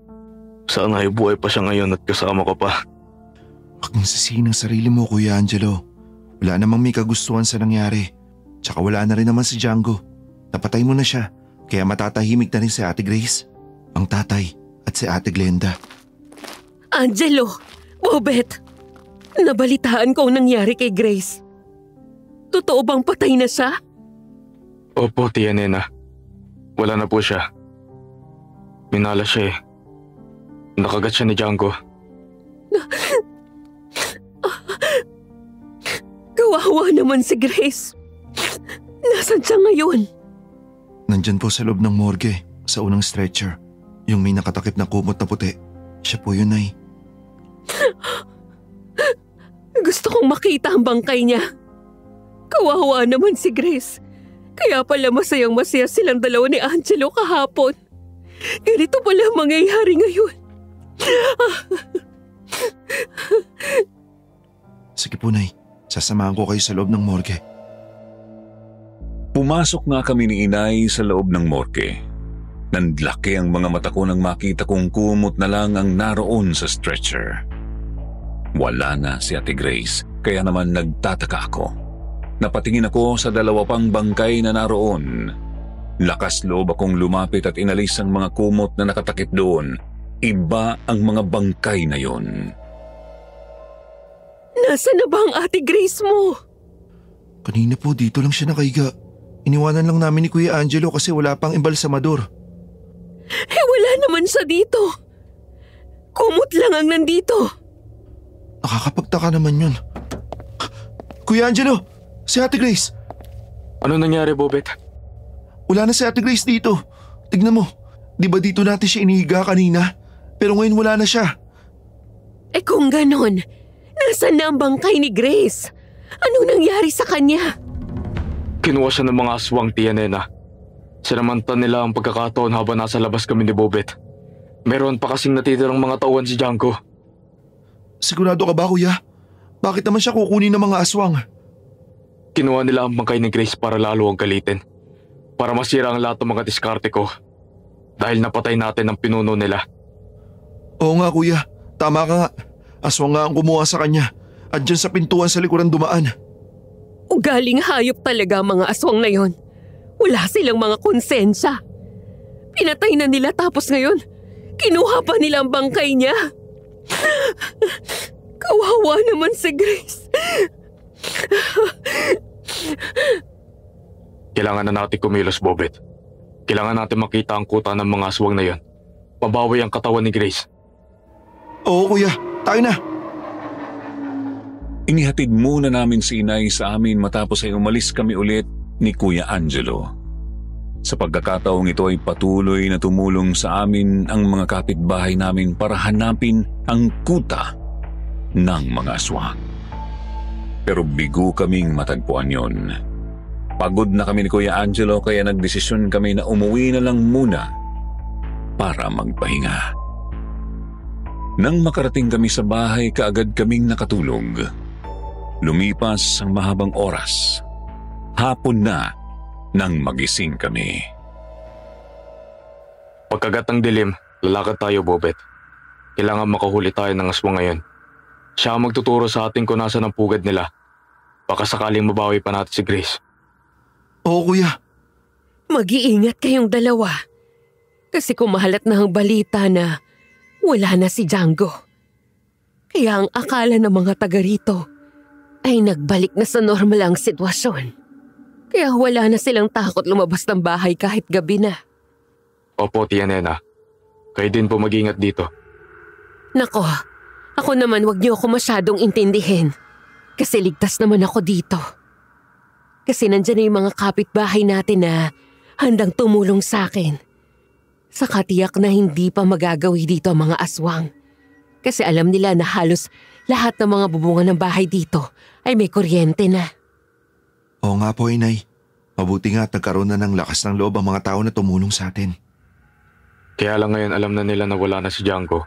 Sana ay buhay pa siya ngayon at kasama ko pa. Huwag mong sisihin ang sarili mo, Kuya Angelo. Wala namang may kagustuhan sa nangyari. Tsaka wala na rin naman si Django. Napatay mo na siya, kaya matatahimik na rin si Ate Grace, ang tatay at si Ate Glenda. Angelo! Bobet! Nabalitaan ko ang nangyari kay Grace. Totoo bang patay na siya? Opo, Tia Nena. Wala na po siya. Minala siya eh. Nakagat siya ni Django. Kawawa naman si Grace. Nasaan siya ngayon? Nandyan po sa loob ng morgue, sa unang stretcher. Yung may nakatakip na kumot na puti. Siya po yun, Nay. Gusto kong makita ang bangkay niya. Kawawa naman si Grace. Kaya pala masayang-masaya silang dalawa ni Angelo kahapon. Ganito pala ang mangyayari ngayon. Sige po, Nay. Sasamahan ko kayo sa loob ng morgue. Pumasok nga kami ni Inay sa loob ng morgue. Nandlaki ang mga mata ko nang makita kong kumot na lang ang naroon sa stretcher. Wala na si Ate Grace, kaya naman nagtataka ako. Napatingin ako sa dalawa pang bangkay na naroon. Lakas loob akong lumapit at inalis ang mga kumot na nakatakip doon. Iba ang mga bangkay na yon. Nasaan na ba ang Ate Grace mo? Kanina po dito lang siya nakahiga. Iniwanan lang namin ni Kuya Angelo kasi wala pang embalsamador. Wala naman siya dito. Kumot lang ang nandito. Nakakapagtaka naman yun. Kuya Angelo! Si Ate Grace! Ano nangyari, Bobet? Wala na si Ate Grace dito. Tignan mo, di ba dito natin siya inihiga kanina? Pero ngayon wala na siya. Kung ganon, nasaan na ang bangkay ni Grace? Anong nangyari sa kanya? Kinuha siya ng mga aswang, Tia Nena. Sinamanta nila ang pagkakataon habang nasa labas kami ni Bobet. Meron pa kasing natitirang mga tauhan si Django. Sigurado ka ba, Kuya? Bakit naman siya kukunin ng mga aswang? Kinuha nila ang bangkay ni Grace para lalo ang galitin. Para masira ang lahat ng mga diskarte ko. Dahil napatay natin ang pinuno nila. Oo nga, Kuya. Tama ka nga. Aswang nga ang kumuha sa kanya. At dyan sa pintuan sa likuran dumaan. Ugaling hayop talaga ang mga aswang na yon. Wala silang mga konsensya. Pinatay na nila tapos ngayon, kinuha pa nila ang bangkay niya. Kawawa naman si Grace. Kailangan na natin kumilos, Bobet. Kailangan natin makita ang kuta ng mga aswang na yon. Mabawi ang katawan ni Grace. Oo, Kuya. Tayo na. Inihatid muna namin si Inay sa amin matapos ay umalis kami ulit ni Kuya Angelo. Sa pagkakataong ito ay patuloy na tumulong sa amin ang mga kapitbahay namin para hanapin ang kuta ng mga aswang. Pero bigo kaming matagpuan yon. Pagod na kami ni Kuya Angelo kaya nagdesisyon kami na umuwi na lang muna para magpahinga. Nang makarating kami sa bahay, kaagad kaming nakatulog. Lumipas ang mahabang oras. Hapon na nang magising kami. Pagkagat ng dilim, lalakad tayo, Bobet. Kailangan makahuli tayo ng aswang ngayon. Siya ang magtuturo sa atin kung nasa ng pugad nila. Baka sakaling mabawi pa natin si Grace. Oo, kuya. Mag-iingat kayong dalawa. Kasi kumalat na ang balita na wala na si Django. Kaya ang akala ng mga taga rito ay nagbalik na sa normal ang sitwasyon. Kaya wala na silang takot lumabas ng bahay kahit gabi na. Opo, Tia Nena. Kayo din po mag-ingat dito. Nako, ako naman wag niyo ako masyadong intindihin. Kasi ligtas naman ako dito. Kasi nandyan na yung mga kapitbahay natin na handang tumulong sa akin. Saka tiyak na hindi pa magagawi dito ang mga aswang. Kasi alam nila na halos lahat ng mga bubungan ng bahay dito ay may kuryente na. Oo nga po, Inay. Mabuti nga at nagkaroon na ng lakas ng loob ang mga tao na tumulong sa atin. Kaya lang ngayon alam na nila na wala na si Django.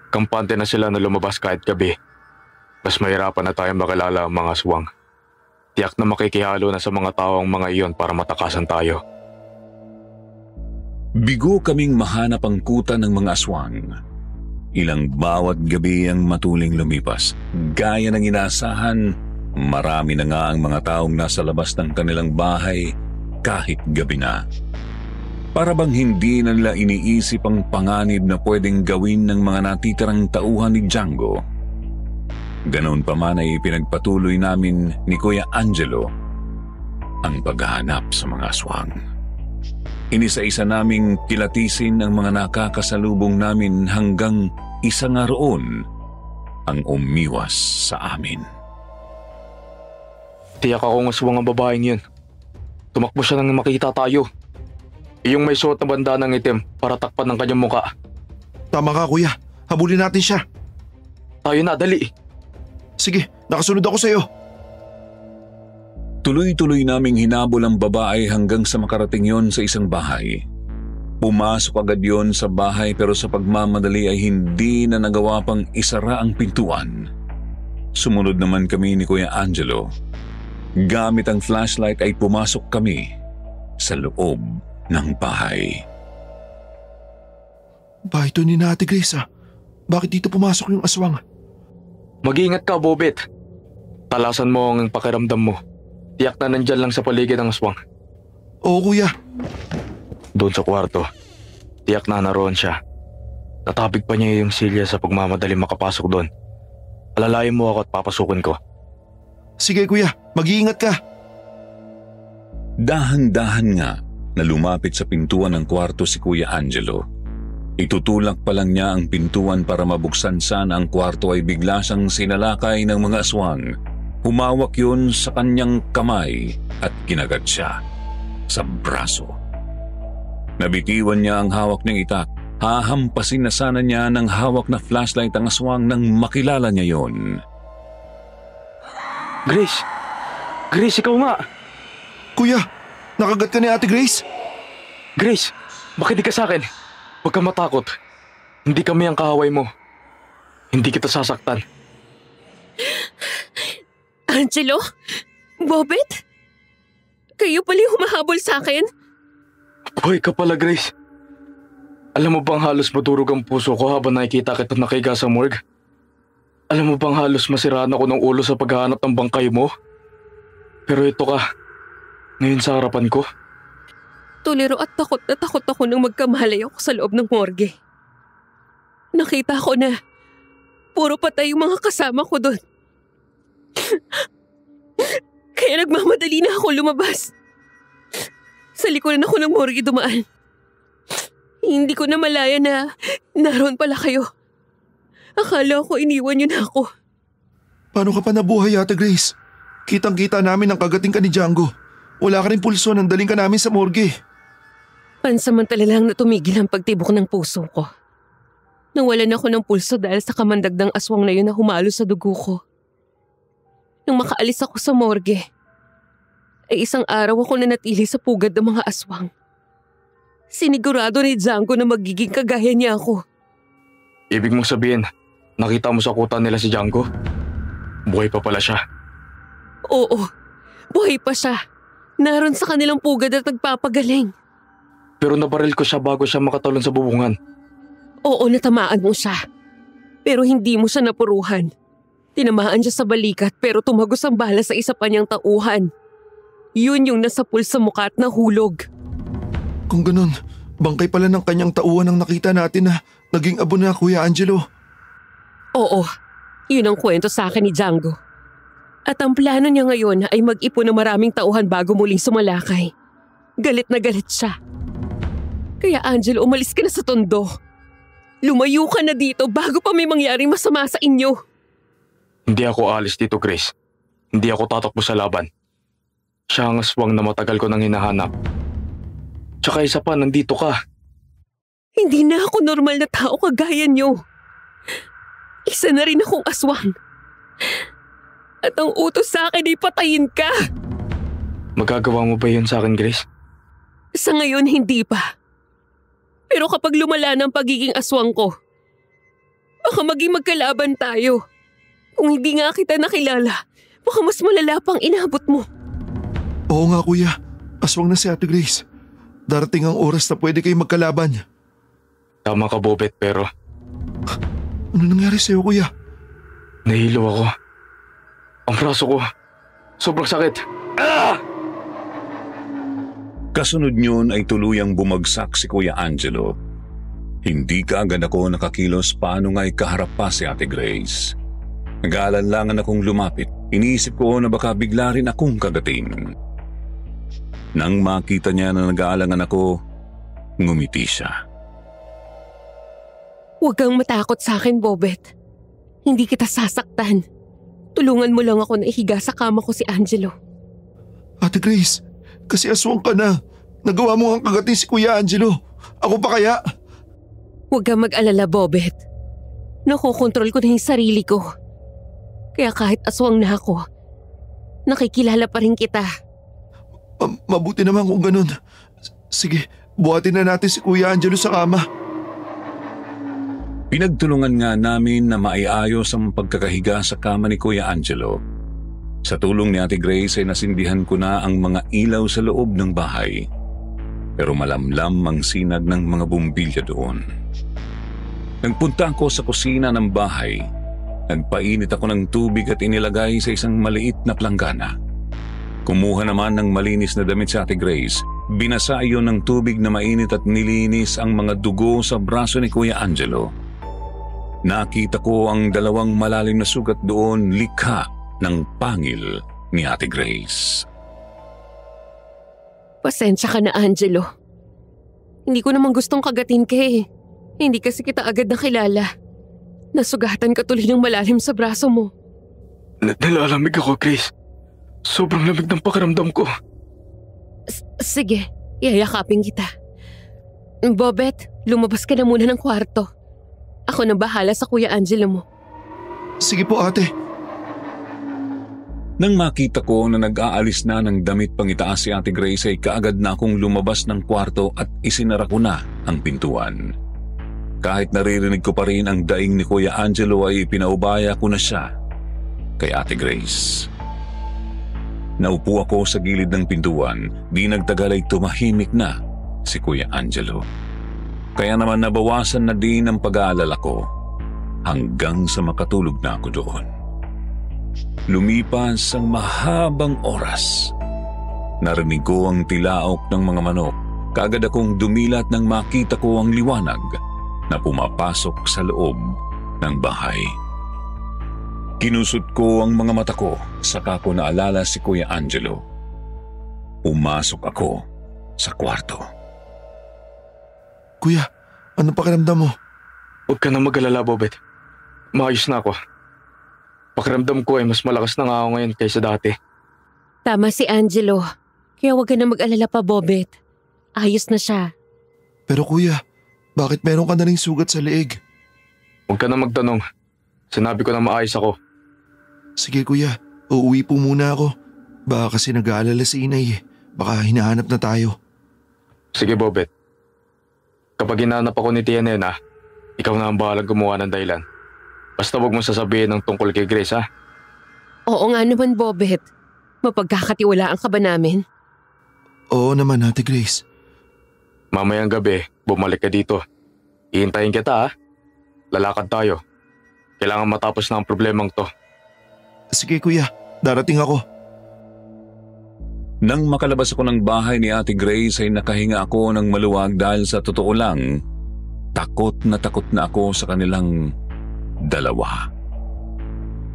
Kampante na sila na lumabas kahit gabi. Mas mahirapan na tayo makilala ang mga aswang. Tiyak na makikihalo na sa mga tao ang mga iyon para matakasan tayo. Bigo kaming mahanap ang kuta ng mga aswang. Ilang bawat gabi ang matuling lumipas. Gaya ng inaasahan, marami na nga ang mga taong nasa labas ng kanilang bahay kahit gabi na. Para bang hindi na nila iniisip ang panganib na pwedeng gawin ng mga natitirang tauhan ni Django. Ganoon pa man ay pinagpatuloy namin ni Kuya Angelo ang paghahanap sa mga aswang. Inisa-isa naming kilatisin ang mga nakakasalubong namin hanggang isa nga roon ang umiwas sa amin. Tiyak akong aswang ang babaeng yun. Tumakbo siya nang makita tayo. Iyong may suot na banda ng itim para takpan ng kanyang muka. Tama ka, kuya. Habulin natin siya. Tayo na, dali. Sige, nakasunod ako sa'yo. Tuloy-tuloy naming hinabol ang babae hanggang sa makarating yon sa isang bahay. Pumasok agad yon sa bahay pero sa pagmamadali ay hindi na nagawa pang isara ang pintuan. Sumunod naman kami ni Kuya Angelo. Gamit ang flashlight ay pumasok kami sa loob ng bahay. Bahay to ni Ate Grace ah. Bakit dito pumasok yung aswang? Mag-iingat ka, Bobet. Talasan mo ang pakiramdam mo. Tiyak na nandyan lang sa paligid ang aswang. Oo, kuya. Doon sa kwarto. Tiyak na naroon siya. Natapig pa niya yung silya sa pagmamadali makapasok doon. Alalayan mo ako at papasukin ko. Sige, kuya. Mag-iingat ka. Dahan-dahan nga na lumapit sa pintuan ng kwarto si Kuya Angelo. Itutulak pa lang niya ang pintuan para mabuksan sana ang kwarto ay bigla siyang sinalakay ng mga aswang. Humawak yun sa kanyang kamay at kinagat siya sa braso. Nabitiwan niya ang hawak niyang itak. Hahampasin na sana niya ng hawak na flashlight ang aswang nang makilala niya yon. Grace! Grace, ikaw nga! Kuya, nakagat ka ni Ate Grace? Grace, bakit di ka sa akin? Huwag ka matakot. Hindi kami ang kahaway mo. Hindi kita sasaktan. Angelo? Bobet? Kayo pala yung humahabol sa akin? Buhay ka pala, Grace. Alam mo bang halos madurog ang puso ko habang nakikita kita nakiga sa morgue? Alam mo bang halos masiraan ako ng ulo sa paghahanap ng bangkay mo? Pero ito ka, ngayon sa harapan ko. Tuliro at takot na takot ako nang magkamalay ako sa loob ng morgue. Nakita ko na puro patay yung mga kasama ko doon. Kaya nagmamadali na ako lumabas. Sa likuran ako ng morgue dumaan. Hindi ko na malaya na naroon pala kayo. Akala ko iniwan niyo na ako. Paano ka pa nabuhay, Ate Grace? Kitang-kita namin ang kagating ka ni Django. Wala ka rin pulso nang daling ka namin sa morgue. Pansamantala lang na tumigil ang pagtibok ng puso ko. Nawalan ako ng pulso dahil sa kamandagdang aswang na yun na humalo sa dugo ko. Nang makaalis ako sa morgue, ay isang araw ako nanatili sa pugad ng mga aswang. Sinigurado ni Django na magiging kagaya niya ako. Ibig mong sabihin, nakita mo sa kuta nila si Django? Buhay pa pala siya. Oo, buhay pa siya. Naroon sa kanilang pugad at nagpapagaling. Pero nabaril ko siya bago siya makatalon sa bubungan. Oo, natamaan mo siya. Pero hindi mo siya napuruhan. Tinamaan siya sa balikat pero tumagos ang bala sa isa pa niyang tauhan. Yun yung nasapul sa mukha at nahulog. Kung ganun, bangkay pala ng kanyang tauhan ang nakita natin na naging abo na Kuya Angelo. Oo, yun ang kwento sa akin ni Django. At ang plano niya ngayon ay mag-ipon ng maraming tauhan bago muling sumalakay. Galit na galit siya. Kaya Angelo, umalis ka na sa tondo. Lumayo ka na dito bago pa may mangyaring masama sa inyo. Hindi ako alis dito, Grace. Hindi ako tatakbo sa laban. Siya ang aswang na matagal ko nang hinahanap. Tsaka isa pa, nandito ka. Hindi na ako normal na tao kagaya niyo. Isa na rin akong aswang. At ang utos sa akin ay patayin ka. Magagawa mo ba yun sa akin, Grace? Sa ngayon, hindi pa. Pero kapag lumala ng pagiging aswang ko, baka maging magkalaban tayo. Kung hindi nga kita nakilala, baka mas malala pang inabot mo. Oo nga Kuya, aswang na si Ate Grace. Darating ang oras na pwede kayo magkalaban. Tama ka, Bobet, pero Ano nangyari sa'yo Kuya? nahilo ako. Ang braso ko, sobrang sakit. Kasunod niyon ay tuluyang bumagsak si Kuya Angelo. Hindi kaagad ako nakakilos paano nga'y kaharap pa si Ate Grace. Nag-aalanlangan akong lumapit. Iniisip ko na baka bigla rin akong kagatin. Nang makita niya na nag-aalangan ako, ngumiti siya. Huwag kang matakot sa akin, Bobet. Hindi kita sasaktan. Tulungan mo lang ako na ihiga sa kama ko si Angelo. Ate Grace, kasi aswang ka na. Nagawa mo ang kagatin si Kuya Angelo. Ako pa kaya? Huwag kang mag-alala, Bobet. Nakokontrol ko na yung sarili ko. Kaya kahit aswang na ako, nakikilala pa rin kita. Mabuti naman kung ganun. Sige, buhatin na natin si Kuya Angelo sa kama. Pinagtulungan nga namin na maiayos ang pagkakahiga sa kama ni Kuya Angelo. Sa tulong ni Ate Grace ay nasindihan ko na ang mga ilaw sa loob ng bahay. Pero malamlam ang sinag ng mga bumbilya doon. Nagpunta ako sa kusina ng bahay. Nagpainit ako ng tubig at inilagay sa isang maliit na planggana. Kumuha naman ng malinis na damit sa Ate Grace. Binasa iyon ng tubig na mainit at nilinis ang mga dugo sa braso ni Kuya Angelo. Nakita ko ang dalawang malalim na sugat doon, likha ng pangil ni Ate Grace. Pasensya ka na, Angelo. Hindi ko naman gustong kagatin ka eh. Hindi kasi kita agad nakilala. Nasugatan ka tuloy ng malalim sa braso mo. Nalalamig ako, Grace. Sobrang lamig ng pakiramdam ko. Sige, yayakapin kita. Bobet, lumabas ka na muna ng kwarto. Ako na bahala sa Kuya Angelo mo. Sige po ate. Nang makita ko na nag-aalis na ng damit pang itaas si Ate Grace ay kaagad na akong lumabas ng kwarto at isinara ko na ang pintuan. Kahit naririnig ko pa rin ang daing ni Kuya Angelo ay pinaubaya ko na siya kay Ate Grace. Naupo ako sa gilid ng pintuan, di nagtagal ay tumahimik na si Kuya Angelo. Kaya naman nabawasan na din ang pag-aalala ko hanggang sa makatulog na ako doon. Lumipas ang mahabang oras. Narinig ko ang tilaok ng mga manok. Kaagad akong dumilat nang makita ko ang liwanag na pumapasok sa loob ng bahay. Kinusot ko ang mga mata ko, saka ko naalala si Kuya Angelo. Pumasok ako sa kwarto. Kuya, ano pakiramdam mo? Huwag ka nang mag-alala, Bobet. Maayos na ako. Pakiramdam ko ay mas malakas na nga ako ngayon kaysa dati. Tama si Angelo. Kaya huwag ka na mag-alala pa, Bobet. Ayos na siya. Pero kuya, bakit meron ka na ring sugat sa leeg? Huwag ka nang magtanong. Sinabi ko na maayos ako. Sige kuya, uuwi po muna ako. Baka kasi nag-aalala si inay eh. Baka hinahanap na tayo. Sige, Bobet. Kapag hinanap ako ni Tia Nena, ikaw na ang bahalang gumawa ng dahilan. Basta huwag mo sasabihin ng tungkol kay Grace, ha? Oo nga naman, Bobet. Mapagkakatiwalaan ka ba namin? Oo naman, Ate Grace. Mamayang gabi, bumalik ka dito. Ihintayin kita, ha? Lalakad tayo. Kailangan matapos na ang problemang to. Sige kuya, darating ako. Nang makalabas ako ng bahay ni Ate Grace ay nakahinga ako ng maluwag dahil sa totoo lang, takot na ako sa kanilang dalawa.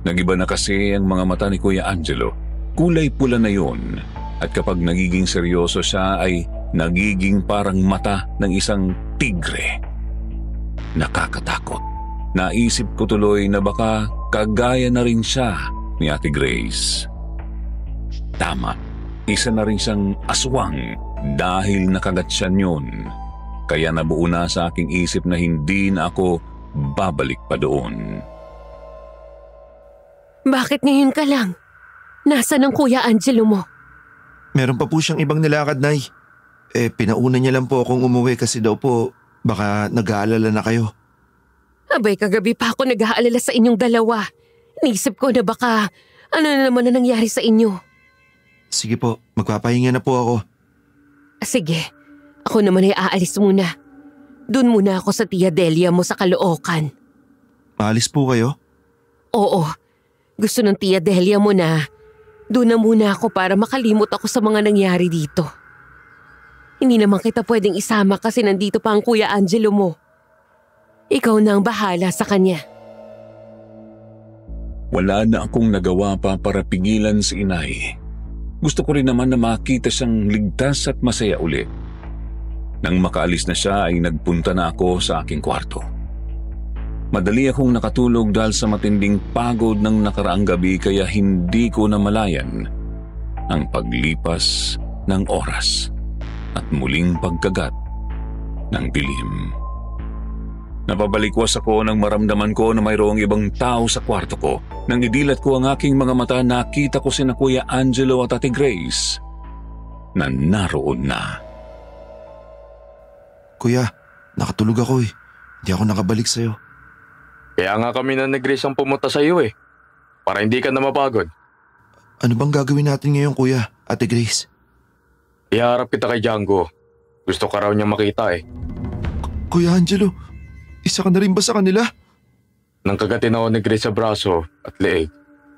Nagiba na kasi ang mga mata ni Kuya Angelo. Kulay pula na yun at kapag nagiging seryoso siya ay nagiging parang mata ng isang tigre. Nakakatakot. Naisip ko tuloy na baka kagaya na rin siya ni Ate Grace. Tama, isa na rin siyang aswang dahil nakagat siya yun. Kaya nabuo na sa aking isip na hindi na ako babalik pa doon. Bakit ngayon ka lang? Nasaan ang Kuya Angelo mo? Meron pa po siyang ibang nilakad, Nay. Pinauna niya lang po akong umuwi kasi daw po baka nag-aalala na kayo. Abay, kagabi pa ako nag-aalala sa inyong dalawa. Naisip ko na baka ano na naman na nangyari sa inyo. Sige po, magpapahinga na po ako. Sige, ako naman ay aalis muna. Doon muna ako sa Tia Delia mo sa Caloocan. Aalis po kayo? Oo, gusto ng Tia Delia mo na doon na muna ako para makalimot ako sa mga nangyari dito. Hindi naman kita pwedeng isama kasi nandito pa ang Kuya Angelo mo. Ikaw na ang bahala sa kanya. Wala na akong nagawa pa para pigilan si inay. Gusto ko rin naman na makita siyang ligtas at masaya uli. Nang makaalis na siya ay nagpunta na ako sa aking kwarto. Madali akong nakatulog dahil sa matinding pagod ng nakaraang gabi kaya hindi ko namalayan ang paglipas ng oras at muling pagkagat ng dilim. Napabalikwas ako nang maramdaman ko na mayroong ibang tao sa kwarto ko. Nang idilat ko ang aking mga mata, nakita ko sina Kuya Angelo at Ate Grace na naroon na. Kuya, nakatulog ako eh. Hindi ako nakabalik sa'yo. Kaya nga kami na ni Grace ang pumunta sa iyo eh. Para hindi ka na mapagod. Ano bang gagawin natin ngayon, Kuya, Ate Grace? Iharap kita kay Django. Gusto ka raw niyang makita eh. Kuya Angelo, isa ka na rin ba sa kanila? Nang kagatin ako ni Grace sa braso at leeg,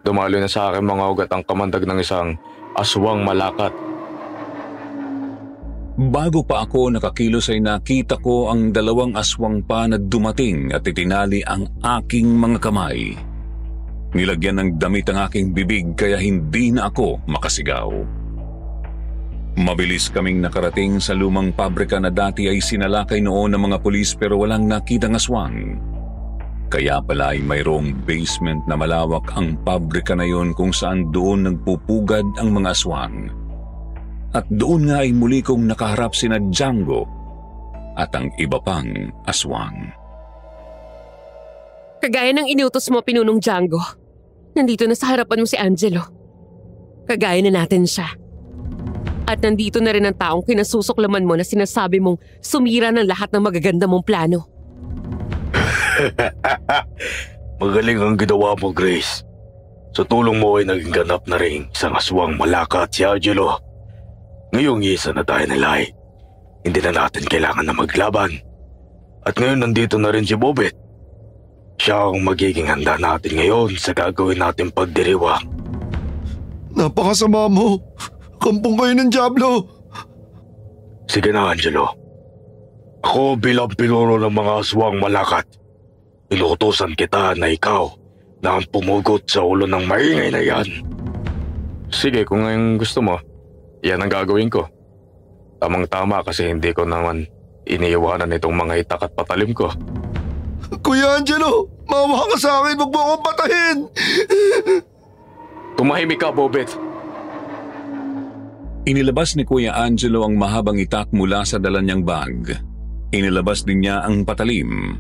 dumalo na sa akin mga ugat ang kamandag ng isang aswang malakat. Bago pa ako nakakilos ay nakita ko ang dalawang aswang pa na dumating at itinali ang aking mga kamay. Nilagyan ng damit ang aking bibig kaya hindi na ako makasigaw. Mabilis kaming nakarating sa lumang pabrika na dati ay sinalakay noon ng mga pulis pero walang nakitang aswang. Kaya pala ay mayroong basement na malawak ang pabrika na yon kung saan doon nagpupugad ang mga aswang. At doon nga ay muli kong nakaharap sina Django at ang iba pang aswang. Kagaya ng inutos mo, Pinunong Django. Nandito na sa harapan mo si Angelo. Kagaya na natin siya. At nandito na rin ang taong kinasusuklaman mo na sinasabi mong sumira ng lahat ng magaganda mong plano. Magaling ang ginawa mo, Grace. Sa tulong mo ay naging ganap na rin isang aswang malakat si Angelo. Ngayong isa na tayo nilay. Hindi na natin kailangan na maglaban. At ngayon nandito na rin si Bobet. Siya ang magiging handa natin ngayon sa gagawin natin pagdiriwang. Napakasama mo. Kampong kayo ng Diablo. Sige na, Angelo. Ako bilang pinuno ng mga aswang malakat. Inuutosan kita na ikaw na ang pumugot sa ulo ng maingay na yan. Sige, kung ngayon gusto mo, yan ang gagawin ko. Tamang-tama kasi hindi ko naman iniiwanan itong mga itak at patalim ko. Kuya Angelo, maawa ka sa akin. Huwag mo akong patahin. Tumahimik ka, Bobet. Inilabas ni Kuya Angelo ang mahabang itak mula sa dala niyang bag. Inilabas din niya ang patalim.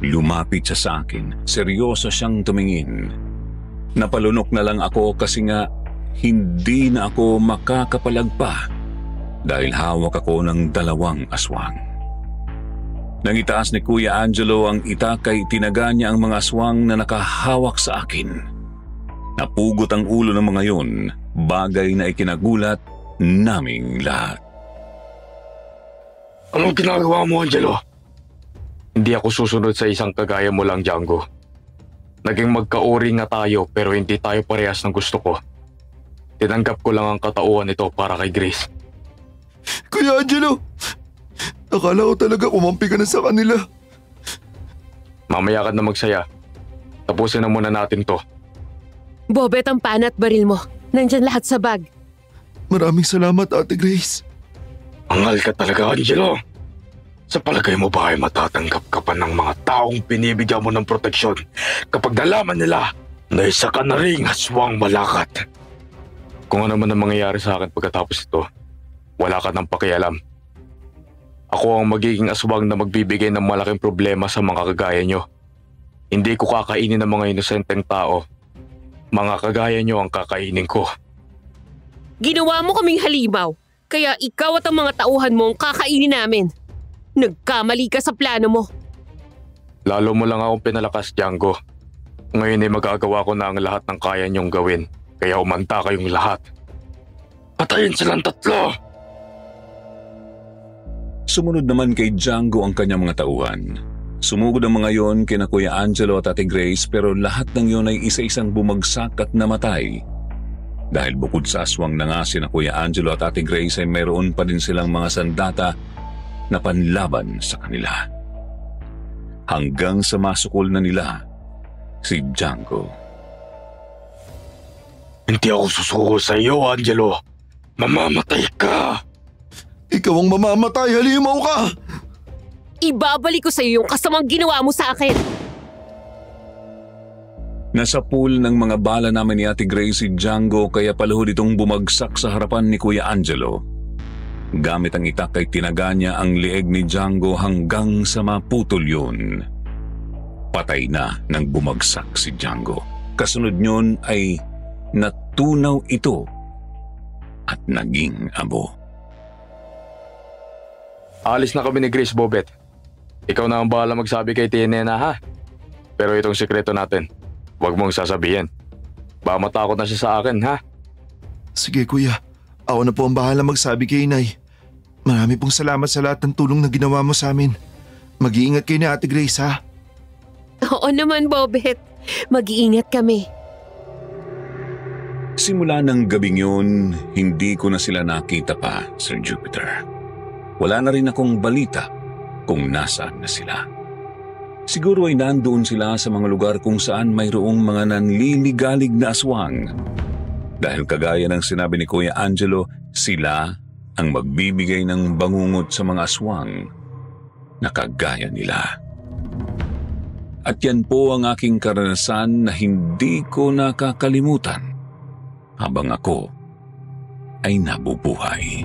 Lumapit siya sa akin. Seryoso siyang tumingin. Napalunok na lang ako kasi nga hindi na ako makakapalag pa dahil hawak ako ng dalawang aswang. Nang itaas ni Kuya Angelo ang itak ay tinaga niya ang mga aswang na nakahawak sa akin. Napugot ang ulo ng mga yon bagay na ikinagulat naming lahat. Anong ginagawa mo, Angelo? Hindi ako susunod sa isang kagaya mo lang, Django. Naging magkauri nga tayo pero hindi tayo parehas ng gusto ko. Tinanggap ko lang ang katauhan nito para kay Grace. Kuya Angelo, akala ko talaga kumampi ka na sa kanila. Mamaya ka na magsaya. Tapusin na muna natin to. Bobet, ang pana at baril mo. Nandyan lahat sa bag. Maraming salamat, Ate Grace. Angal ka talaga, Angelo. Sa palagay mo ba ay matatanggap ka pa ng mga taong pinibigyan mo ng proteksyon kapag nalaman nila na isa ka na ring aswang malakat? Kung ano man ang mangyayari sa akin pagkatapos ito, wala ka nang pakialam. Ako ang magiging aswang na magbibigay ng malaking problema sa mga kagaya nyo. Hindi ko kakainin ng mga inosenteng tao. Mga kagaya nyo ang kakainin ko. Ginawa mo kaming halimaw, kaya ikaw at ang mga tauhan mo ang kakainin namin. Nagkamali ka sa plano mo. Lalo mo lang akong pinalakas, Django. Ngayon ay magagawa ko na ang lahat ng kaya niyong gawin, kaya umanta kayong lahat. Patayin silang tatlo! Sumunod naman kay Django ang kanyang mga tauhan. Sumugod ang mga yon kina Kuya Angelo at Ate Grace pero lahat ng yon ay isa-isang bumagsak at namatay. Dahil bukod sa aswang na nga sina Kuya Angelo at Ate Grace ay mayroon pa din silang mga sandata na panlaban sa kanila. Hanggang sa masukol na nila si Django. Hindi ako susuko sa iyo, Angelo. Mamamatay ka! Ikaw ang mamamatay, halimaw ka! Ibabalik ko sa iyo yung kasamang ginawa mo sa akin. Nasa pool ng mga bala namin ni Ate Grace si Django kaya paluhod itong bumagsak sa harapan ni Kuya Angelo. Gamit ang itak ay tinaga niya ang leeg ni Django hanggang sa maputol yun. Patay na nang bumagsak si Django. Kasunod yun ay natunaw ito at naging abo. Alis na kami ni Grace, Bobet. Ikaw na ang bahala magsabi kay Tia Nena, ha? Pero itong sikreto natin, huwag mong sasabihin. Baka matakot na siya sa akin, ha? Sige kuya, ako na po ang bahala magsabi kay Inay. Marami pong salamat sa lahat ng tulong na ginawa mo sa amin. Mag-iingat kayo ni Ate Grace, ha? Oo naman, Bobet. Mag-iingat kami. Simula ng gabing yun, hindi ko na sila nakita pa, Sir Jupiter. Wala na rin akong balita kung nasaan na sila. Siguro ay nandoon sila sa mga lugar kung saan mayroong mga nanliligalig na aswang. Dahil kagaya ng sinabi ni Kuya Angelo, sila ang magbibigay ng bangungot sa mga aswang na kagaya nila. At yan po ang aking karanasan na hindi ko nakakalimutan habang ako ay nabubuhay.